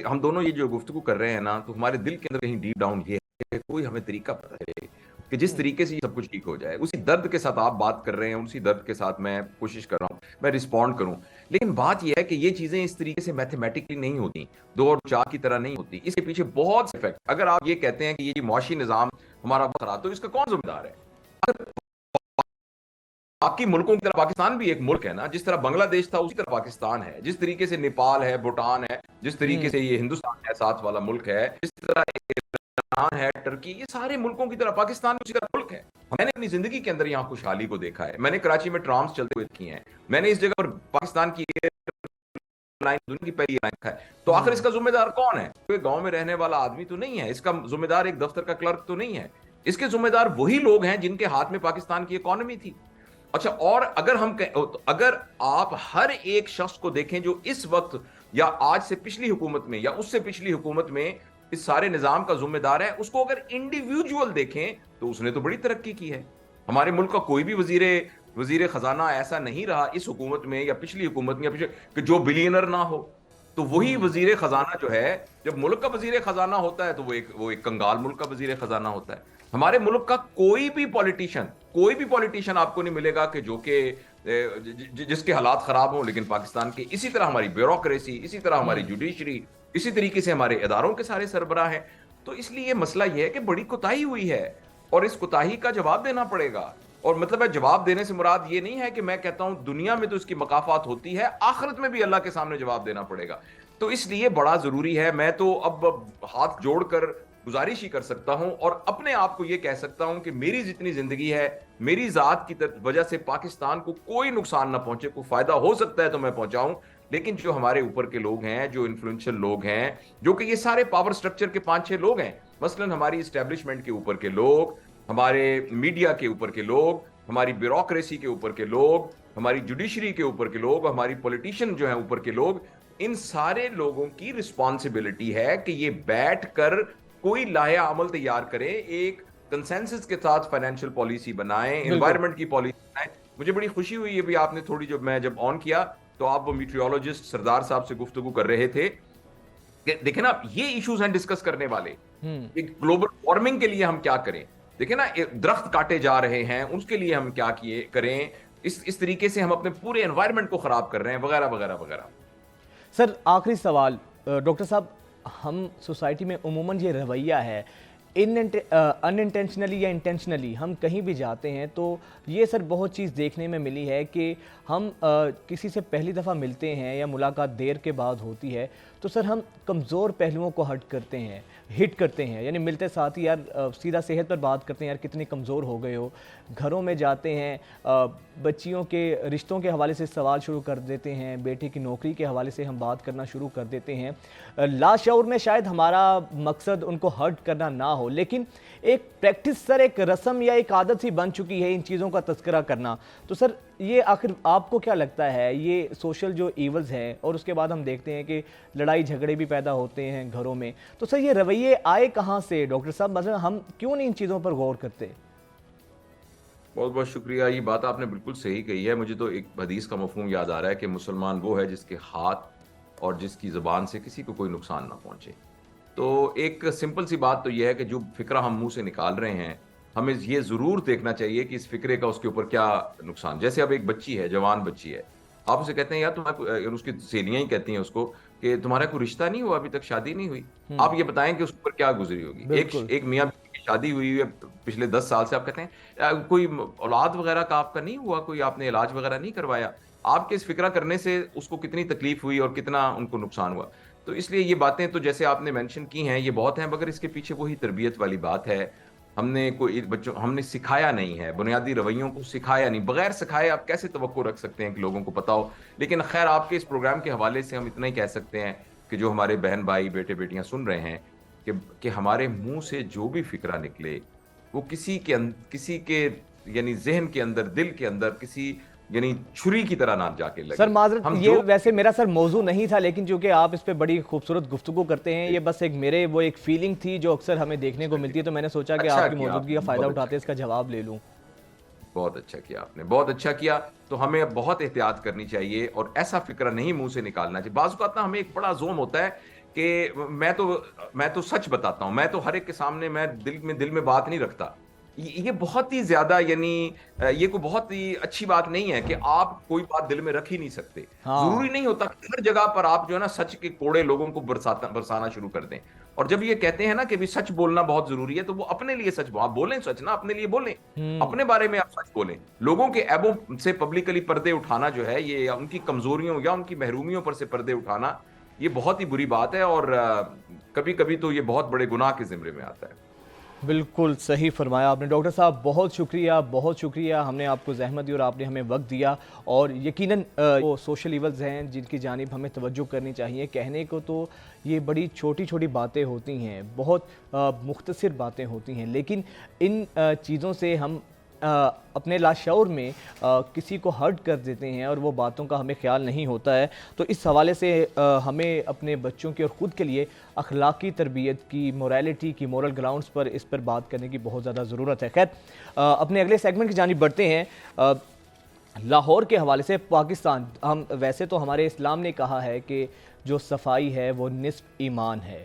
[SPEAKER 6] ہم دونوں یہ جو گفتگو کر رہے ہیں نا, تو ہمارے دل کے اندر کہیں ڈیپ ڈاؤن یہ ہے کہ کوئی ہمیں طریقہ پتہ ہے کہ جس طریقے سے یہ سب کچھ ٹھیک ہو جائے. اسی درد کے ساتھ آپ بات کر رہے ہیں, اسی درد کے ساتھ میں کوشش کر رہا ہوں میں رسپونڈ کروں, لیکن بات یہ ہے کہ یہ چیزیں اس طریقے سے میتھمیٹکلی نہیں ہوتی, 2 اور 4 کی طرح نہیں ہوتی. اس کے پیچھے بہت سے فیکٹ. اگر آپ یہ کہتے ہیں کہ یہ معاشی نظام ہمارا خراب, تو اس کا کون ذمہ دار ہے؟ باقی ملکوں کی طرح پاکستان بھی ایک ملک ہے نا, جس طرح بنگلہ دیش تھا اسی طرح پاکستان ہے, جس طریقے سے نیپال ہے, بھوٹان ہے, جس طریقے سے یہ ہندوستان ہے ساتھ والا ملک ہے, جس طرح ایران ہے, ٹرکی, یہ سارے ملکوں کی طرح پاکستان بھی اسی طرح ملک ہے. میں نے اپنی زندگی کے اندر یہاں خوشحالی کو دیکھا ہے, میں نے کراچی میں ٹرامز چلتے ہوئے دیکھی ہیں, میں نے اس جگہ پر پاکستان کی دنیا کی پہلی ہے. تو آخر اس کا ذمہ دار کون ہے؟ کوئی گاؤں میں رہنے والا آدمی تو نہیں ہے, اس کا ذمہ دار ایک دفتر کا کلرک تو نہیں ہے, اس کے ذمہ دار وہی لوگ ہیں جن کے ہاتھ میں پاکستان کی اکانومی تھی. اچھا, اور اگر آپ ہر ایک شخص کو دیکھیں جو اس وقت یا آج سے پچھلی حکومت میں یا اس سے پچھلی حکومت میں اس سارے نظام کا ذمہ دار ہے, اس کو اگر انڈیویجول دیکھیں تو اس نے تو بڑی ترقی کی ہے. ہمارے ملک کا کوئی بھی وزیر خزانہ ایسا نہیں رہا اس حکومت میں یا پچھلی حکومت میں کہ جو بلینر نہ ہو. تو وہی وزیر خزانہ جو ہے, جب ملک کا وزیر خزانہ ہوتا ہے تو وہ ایک کنگال ملک کا وزیر خزانہ ہوتا ہے. ہمارے ملک کا کوئی بھی پولیٹیشین آپ کو نہیں ملے گا کہ جو کہ جس کے حالات خراب ہوں، لیکن پاکستان کے اسی طرح ہماری بیوروکریسی، اسی طرح ہماری جوڈیشری، اسی طریقے سے ہمارے اداروں کے سارے سربراہ ہیں. تو اس لیے مسئلہ یہ ہے کہ بڑی کوتاہی ہوئی ہے اور اس کوتاہی کا جواب دینا پڑے گا. اور مطلب ہے جواب دینے سے مراد یہ نہیں ہے کہ میں کہتا ہوں دنیا میں تو اس کی مکافات ہوتی ہے، آخرت میں بھی اللہ کے سامنے جواب دینا پڑے گا. تو اس لیے بڑا ضروری ہے. میں تو اب ہاتھ جوڑ کر گزارش ہی کر سکتا ہوں اور اپنے آپ کو یہ کہہ سکتا ہوں کہ میری جتنی زندگی ہے، میری ذات کی وجہ سے پاکستان کو کوئی نقصان نہ پہنچے. کوئی فائدہ ہو سکتا ہے تو میں پہنچاؤں، لیکن جو ہمارے اوپر کے لوگ ہیں، جو انفلوئنشل لوگ ہیں، جو کہ یہ سارے پاور سٹرکچر کے 5-6 لوگ ہیں، مثلا ہماری اسٹیبلشمنٹ کے اوپر کے لوگ، ہمارے میڈیا کے اوپر کے لوگ، ہماری بیوروکریسی کے اوپر کے لوگ، ہماری جوڈیشری کے اوپر کے لوگ، ہماری پولیٹیشین جو ہیں اوپر کے لوگ، ان سارے لوگوں کی رسپانسبلٹی ہے کہ یہ بیٹھ کر کوئی لائحہ عمل تیار کریں، ایک کنسنسس کے ساتھ فائنینشیل پالیسی بنائیں، انوائرمنٹ کی پالیسی بنائیں. مجھے بڑی خوشی ہوئی ہے بھی آپ نے تھوڑی، جب آن کیا تو آپ وہ میٹریولوجسٹ سردار صاحب سے گفتگو کر رہے تھے کہ دیکھیں نا یہ ایشوز ہیں ڈسکس کرنے والے کہ گلوبل وارمنگ کے لیے ہم کیا کریں. دیکھیں نا درخت کاٹے جا رہے ہیں، اس کے لیے ہم کیا کریں، اس طریقے سے ہم اپنے پورے انوائرمنٹ کو خراب کر رہے ہیں، وغیرہ وغیرہ وغیرہ.
[SPEAKER 1] سر آخری سوال ڈاکٹر صاحب، ہم سوسائٹی میں عموماً یہ رویہ ہے ان انٹینشنلی یا انٹینشنلی ہم کہیں بھی جاتے ہیں تو یہ سر بہت چیز دیکھنے میں ملی ہے کہ ہم کسی سے پہلی دفعہ ملتے ہیں یا ملاقات دیر کے بعد ہوتی ہے تو سر ہم کمزور پہلوؤں کو ہٹ کرتے ہیں، یعنی ملتے ساتھ ہی یار سیدھا صحت پر بات کرتے ہیں، یار کتنے کمزور ہو گئے ہو. گھروں میں جاتے ہیں، بچیوں کے رشتوں کے حوالے سے سوال شروع کر دیتے ہیں، بیٹے کی نوکری کے حوالے سے ہم بات کرنا شروع کر دیتے ہیں. لاشعور میں شاید ہمارا مقصد ان کو ہرٹ کرنا نہ ہو، لیکن ایک پریکٹس سر، ایک رسم یا ایک عادت سی بن چکی ہے ان چیزوں کا تذکرہ کرنا. تو سر یہ آخر آپ کو کیا لگتا ہے، یہ سوشل جو ایولز ہیں، اور اس کے بعد ہم دیکھتے ہیں کہ لڑائی جھگڑے بھی پیدا ہوتے ہیں گھروں میں، تو سر یہ رویے آئے کہاں سے ڈاکٹر صاحب؟ مثلا ہم کیوں نہیں ان چیزوں پر غور کرتے؟
[SPEAKER 6] بہت بہت شکریہ. یہ بات آپ نے بالکل صحیح کہی ہے. مجھے تو ایک حدیث کا مفہوم یاد آ رہا ہے کہ مسلمان وہ ہے جس کے ہاتھ اور جس کی زبان سے کسی کو کوئی نقصان نہ پہنچے. تو ایک سمپل سی بات تو یہ ہے کہ جو فکرہ ہم منہ سے نکال رہے ہیں، ہمیں یہ ضرور دیکھنا چاہیے کہ اس فکرے کا اس کے اوپر کیا نقصان. جیسے اب ایک بچی ہے، جوان بچی ہے، آپ اسے کہتے ہیں یار تمہارا، اس کی سہیلیاں ہی کہتی ہیں اس کو کہ تمہارا کوئی رشتہ نہیں ہوا، ابھی تک شادی نہیں ہوئی. آپ یہ بتائیں کہ اس پر کیا گزری ہوگی. ایک میاں کی شادی ہوئی ہے پچھلے 10 سال سے، آپ کہتے ہیں کوئی اولاد وغیرہ کا آپ کا نہیں ہوا، کوئی آپ نے علاج وغیرہ نہیں کروایا. آپ کے اس فکرہ کرنے سے اس کو کتنی تکلیف ہوئی اور کتنا ان کو نقصان ہوا. تو اس لیے یہ باتیں تو جیسے آپ نے مینشن کی ہیں یہ بہت ہیں، مگر اس کے پیچھے وہی تربیت والی بات ہے. ہم نے ہم نے سکھایا نہیں ہے، بنیادی رویوں کو سکھایا نہیں. بغیر سکھائے آپ کیسے توقع رکھ سکتے ہیں کہ لوگوں کو پتا ہو. لیکن خیر آپ کے اس پروگرام کے حوالے سے ہم اتنا ہی کہہ سکتے ہیں کہ جو ہمارے بہن بھائی بیٹے بیٹیاں سن رہے ہیں کہ ہمارے منہ سے جو بھی فکرہ نکلے وہ کسی کے یعنی ذہن کے اندر، دل کے اندر کسی یعنی چھری کی طرح نہ جا کے لگے.
[SPEAKER 1] سر معذرت، یہ ویسے میرا سر موضوع نہیں تھا، لیکن چونکہ آپ اس پہ بڑی خوبصورت گفتگو کرتے ہیں، یہ بس ایک فیلنگ تھی جو اکثر ہمیں دیکھنے کو ملتی ہے، تو میں نے سوچا کہ آپ کی موجودگی کا فائدہ اٹھاتے اس کا جواب لے لوں.
[SPEAKER 6] بہت اچھا کیا آپ نے، بہت اچھا کیا. تو ہمیں اب بہت احتیاط کرنی چاہیے اور ایسا فکرہ نہیں منہ سے نکالنا چاہیے. بعض اوقات ہمیں ایک بڑا زوم ہوتا ہے کہ میں تو سچ بتاتا ہوں، میں تو ہر ایک کے سامنے میں دل میں بات نہیں رکھتا. یہ بہت ہی زیادہ یعنی یہ کوئی بہت ہی اچھی بات نہیں ہے کہ آپ کوئی بات دل میں رکھ ہی نہیں سکتے. ضروری نہیں ہوتا ہر جگہ پر آپ جو ہے نا سچ کے کوڑے لوگوں کو برسانا شروع کر دیں. اور جب یہ کہتے ہیں نا کہ بھی سچ بولنا بہت ضروری ہے، تو وہ اپنے لیے سچ آپ بولیں، سچ نا اپنے لیے بولیں، اپنے بارے میں آپ سچ بولیں. لوگوں کے عیبوں سے پبلکلی پردے اٹھانا جو ہے، یہ ان کی کمزوریوں یا ان کی محرومیوں پر سے پردے اٹھانا، یہ بہت ہی بری بات ہے اور کبھی کبھی تو یہ بہت بڑے گناہ کے زمرے میں آتا ہے.
[SPEAKER 1] بالکل صحیح فرمایا آپ نے ڈاکٹر صاحب، بہت شکریہ. ہم نے آپ کو زحمت دی اور آپ نے ہمیں وقت دیا، اور یقیناً وہ سوشل ایولز ہیں جن کی جانب ہمیں توجہ کرنی چاہیے. کہنے کو تو یہ بڑی چھوٹی باتیں ہوتی ہیں، بہت مختصر باتیں ہوتی ہیں، لیکن ان چیزوں سے ہم اپنے لاشعور میں کسی کو ہرٹ کر دیتے ہیں اور وہ باتوں کا ہمیں خیال نہیں ہوتا ہے. تو اس حوالے سے ہمیں اپنے بچوں کی اور خود کے لیے اخلاقی تربیت کی، موریلٹی کی، مورل گراؤنڈز پر اس پر بات کرنے کی بہت زیادہ ضرورت ہے. خیر اپنے اگلے سیگمنٹ کی جانب بڑھتے ہیں. لاہور کے حوالے سے پاکستان، ویسے تو ہمارے اسلام نے کہا ہے کہ جو صفائی ہے وہ نصف ایمان ہے،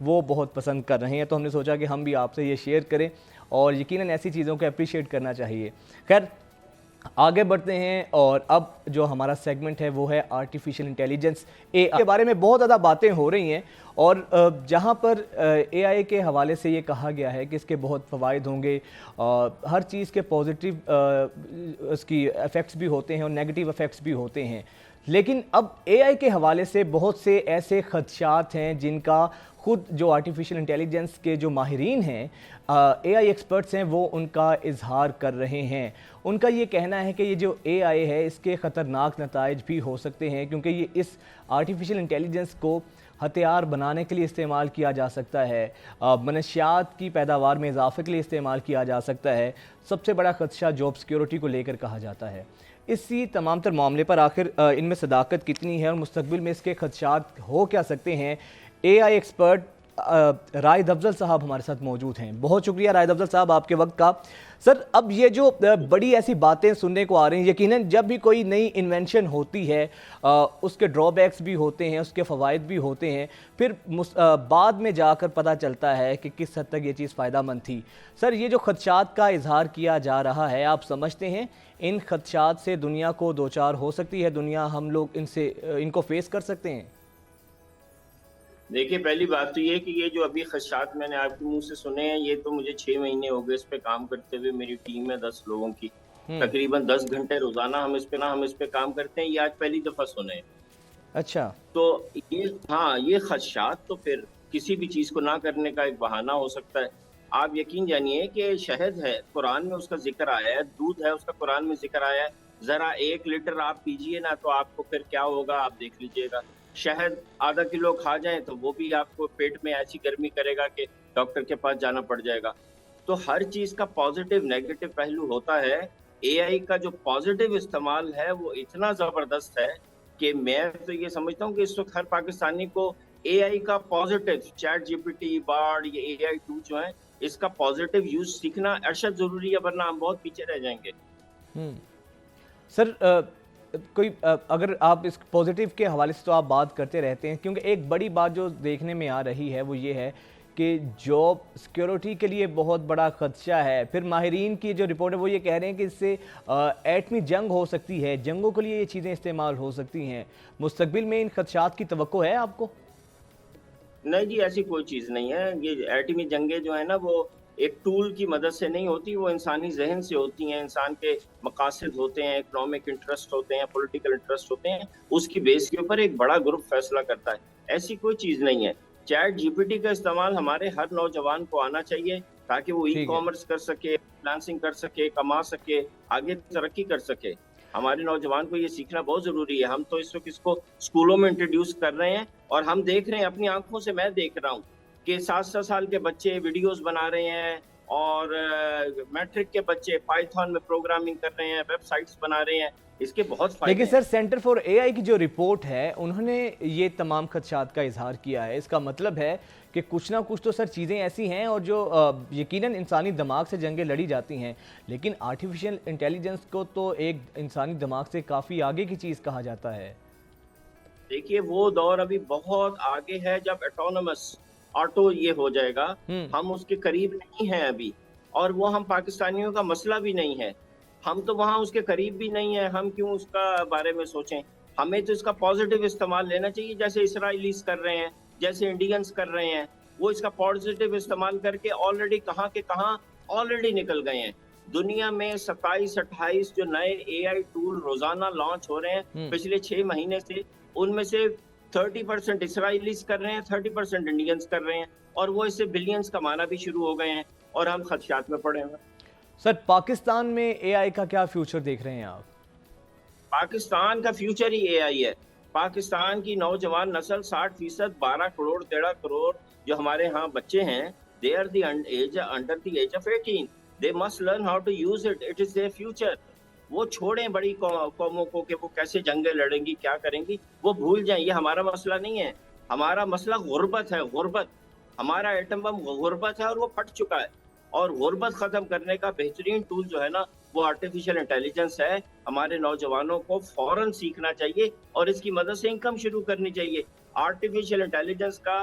[SPEAKER 1] وہ بہت پسند کر رہے ہیں، تو ہم نے سوچا کہ ہم بھی آپ سے یہ شیئر کریں اور یقیناً ایسی چیزوں کو اپریشیٹ کرنا چاہیے۔ خیر آگے بڑھتے ہیں، اور اب جو ہمارا سیگمنٹ ہے وہ ہے آرٹیفیشل انٹیلیجنس اے آئی کے بارے میں بہت زیادہ باتیں ہو رہی ہیں، اور جہاں پر اے آئی کے حوالے سے یہ کہا گیا ہے کہ اس کے بہت فوائد ہوں گے، ہر چیز کے پازیٹیو اس کی ایفیکٹس بھی ہوتے ہیں اور نیگیٹو ایفیکٹس بھی ہوتے ہیں، لیکن اب اے آئی کے حوالے سے بہت سے ایسے خدشات ہیں جن کا خود جو آرٹیفیشل انٹیلیجنس کے جو ماہرین ہیں، اے آئی ایکسپرٹس ہیں، وہ ان کا اظہار کر رہے ہیں۔ ان کا یہ کہنا ہے کہ یہ جو اے آئی ہے اس کے خطرناک نتائج بھی ہو سکتے ہیں، کیونکہ یہ اس آرٹیفیشل انٹیلیجنس کو ہتھیار بنانے کے لیے استعمال کیا جا سکتا ہے، منشیات کی پیداوار میں اضافے کے لیے استعمال کیا جا سکتا ہے۔ سب سے بڑا خدشہ جاب سیکیورٹی کو لے کر کہا جاتا ہے۔ اسی تمام تر معاملے پر آخر ان میں صداقت کتنی ہے اور مستقبل میں اس کے خدشات ہو کیا سکتے ہیں، اے آئی ایکسپرٹ رائد افضل صاحب ہمارے ساتھ موجود ہیں۔ بہت شکریہ رائد افضل صاحب آپ کے وقت کا۔ سر اب یہ جو بڑی ایسی باتیں سننے کو آ رہی ہیں، یقیناً جب بھی کوئی نئی انوینشن ہوتی ہے اس کے ڈرا بیکس بھی ہوتے ہیں، اس کے فوائد بھی ہوتے ہیں، پھر بعد میں جا کر پتہ چلتا ہے کہ کس حد تک یہ چیز فائدہ مند تھی۔ سر یہ جو خدشات کا اظہار کیا جا رہا ہے، آپ سمجھتے ہیں ان خدشات سے دنیا کو دوچار ہو سکتی ہے، دنیا ہم لوگ ان کو فیس کر سکتے ہیں؟
[SPEAKER 7] دیکھیے پہلی بات تو یہ کہ یہ جو ابھی خدشات میں نے آپ کے منہ سے سنے ہیں، یہ تو مجھے 6 مہینے ہو گئے اس پہ کام کرتے ہوئے۔ میری ٹیم ہے 10 لوگوں کی، تقریباً 10 گھنٹے روزانہ ہم اس پہ کام کرتے ہیں۔ یہ آج پہلی دفعہ سنے ہیں۔
[SPEAKER 1] اچھا،
[SPEAKER 7] تو یہ خدشات تو پھر کسی بھی چیز کو نہ کرنے کا ایک بہانہ ہو سکتا ہے۔ آپ یقین جانیے کہ شہد ہے، قرآن میں اس کا ذکر آیا ہے، دودھ ہے اس کا قرآن میں ذکر آیا ہے، ذرا 1 لیٹر آپ پیجئے نا تو آپ کو پھر کیا ہوگا آپ دیکھ لیجئے گا۔ شہد آدھا کلو کھا جائیں تو وہ بھی آپ کو پیٹ میں ایسی گرمی کرے گا کہ ڈاکٹر کے پاس جانا پڑ جائے گا۔ تو ہر چیز کا پازیٹیو نیگیٹو پہلو ہوتا ہے۔ اے آئی کا جو پازیٹیو استعمال ہے وہ اتنا زبردست ہے کہ میں تو یہ سمجھتا ہوں کہ اس وقت ہر پاکستانی کو اے آئی کا positive, chat G P T, Bard, یہ اے آئی ٹول جو ہیں، اس کا پازیٹیو یوز سیکھنا ارشد ضروری ہے، ورنہ ہم بہت پیچھے رہ جائیں گے۔
[SPEAKER 1] سر کوئی اگر آپ اس پازیٹیو کے حوالے سے تو آپ بات کرتے رہتے ہیں، کیونکہ ایک بڑی بات جو دیکھنے میں آ رہی ہے وہ یہ ہے کہ جاب سیکیورٹی کے لیے بہت بڑا خدشہ ہے۔ پھر ماہرین کی جو رپورٹ ہے وہ یہ کہہ رہے ہیں کہ اس سے ایٹمی جنگ ہو سکتی ہے، جنگوں کے لیے یہ چیزیں استعمال ہو سکتی ہیں۔ مستقبل میں ان خدشات کی توقع ہے آپ کو؟
[SPEAKER 7] نہیں جی، ایسی کوئی چیز نہیں ہے۔ یہ ایٹمی جنگیں جو ہیں نا وہ ایک ٹول کی مدد سے نہیں ہوتی، وہ انسانی ذہن سے ہوتی ہیں، انسان کے مقاصد ہوتے ہیں، اکنامک انٹرسٹ ہوتے ہیں، پولیٹیکل انٹرسٹ ہوتے ہیں، اس کی بیس کے اوپر ایک بڑا گروپ فیصلہ کرتا ہے۔ ایسی کوئی چیز نہیں ہے۔ چیٹ جی پی ٹی کا استعمال ہمارے ہر نوجوان کو آنا چاہیے تاکہ وہ ای کامرس کر سکے، فریلانسنگ کر سکے، کما سکے، آگے ترقی کر سکے۔ ہمارے نوجوان کو یہ سیکھنا بہت ضروری ہے۔ ہم تو اس وقت اس کو اسکولوں میں انٹروڈیوس کر رہے ہیں، اور ہم دیکھ رہے ہیں، اپنی آنکھوں سے میں دیکھ رہا ہوں کہ 7 سال کے بچے ویڈیوز بنا رہے ہیں، اور میٹرک کے بچے پائتھن میں پروگرامنگ کر رہے ہیں، ویب سائٹس بنا رہے ہیں۔ اس کے بہت فائدے ہیں۔
[SPEAKER 1] لیکن سر سینٹر فار اے آئی کی جو رپورٹ ہے انہوں نے یہ تمام خدشات کا اظہار کیا ہے۔ اس کا مطلب ہے کہ کچھ نہ کچھ تو سر چیزیں ایسی ہیں اور جو یقیناً انسانی دماغ سے جنگیں لڑی جاتی ہیں، لیکن آرٹیفیشل انٹیلیجنس کو تو ایک انسانی دماغ سے کافی آگے کی چیز کہا جاتا ہے۔
[SPEAKER 7] دیکھیے وہ دور ابھی بہت آگے ہے جب ایٹونومس آٹو یہ ہو جائے گا، ہم اس کے قریب نہیں ہیں ابھی، اور وہ ہم پاکستانیوں کا مسئلہ بھی نہیں ہے۔ ہم تو وہاں اس کے قریب بھی نہیں ہیں، ہم کیوں اس کا بارے میں سوچیں؟ ہمیں تو اس کا پازیٹیو استعمال لینا چاہیے، جیسے اسرائیلیز کر رہے ہیں، جیسے انڈینز کر رہے ہیں۔ وہ اس کا پازیٹیو استعمال کر کے آلریڈی کہاں کے کہاں آلریڈی نکل گئے ہیں۔ دنیا میں 27-28 جو نئے اے آئی ٹول روزانہ لانچ ہو رہے ہیں پچھلے 6 مہینے سے، ان میں سے 30% اسرائیلیز کر رہے ہیں، 30% انڈینز کر رہے ہیں، اور وہ اس سے بلینز کمانا بھی شروع ہو گئے ہیں، اور ہم خدشات میں پڑے ہیں۔
[SPEAKER 1] سر پاکستان میں اے آئی کا کیا فیوچر دیکھ رہے ہیں آپ؟
[SPEAKER 7] پاکستان کا فیوچر ہی اے آئی ہے۔ پاکستان کی نوجوان نسل 60%، 12 کروڑ 13 کروڑ جو ہمارے ہاں بچے ہیں، they are the under the age of 18. They must learn how to use it. It is their future. وہ چھوڑیں بڑی قوموں کو کہ وہ کیسے جنگیں لڑیں گی، کیا کریں گی، وہ بھول جائیں۔ یہ ہمارا مسئلہ نہیں ہے، ہمارا مسئلہ غربت ہے۔ غربت ہمارا ایٹم بم غربت ہے، اور وہ پھٹ چکا ہے، اور غربت ختم کرنے کا بہترین ٹول جو ہے نا وہ آرٹیفیشل انٹیلیجنس ہے۔ ہمارے نوجوانوں کو فوراً سیکھنا چاہیے اور اس کی مدد سے انکم شروع کرنی چاہیے۔ آرٹیفیشل انٹیلیجنس کا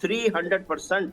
[SPEAKER 7] 300%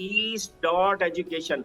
[SPEAKER 7] east.education,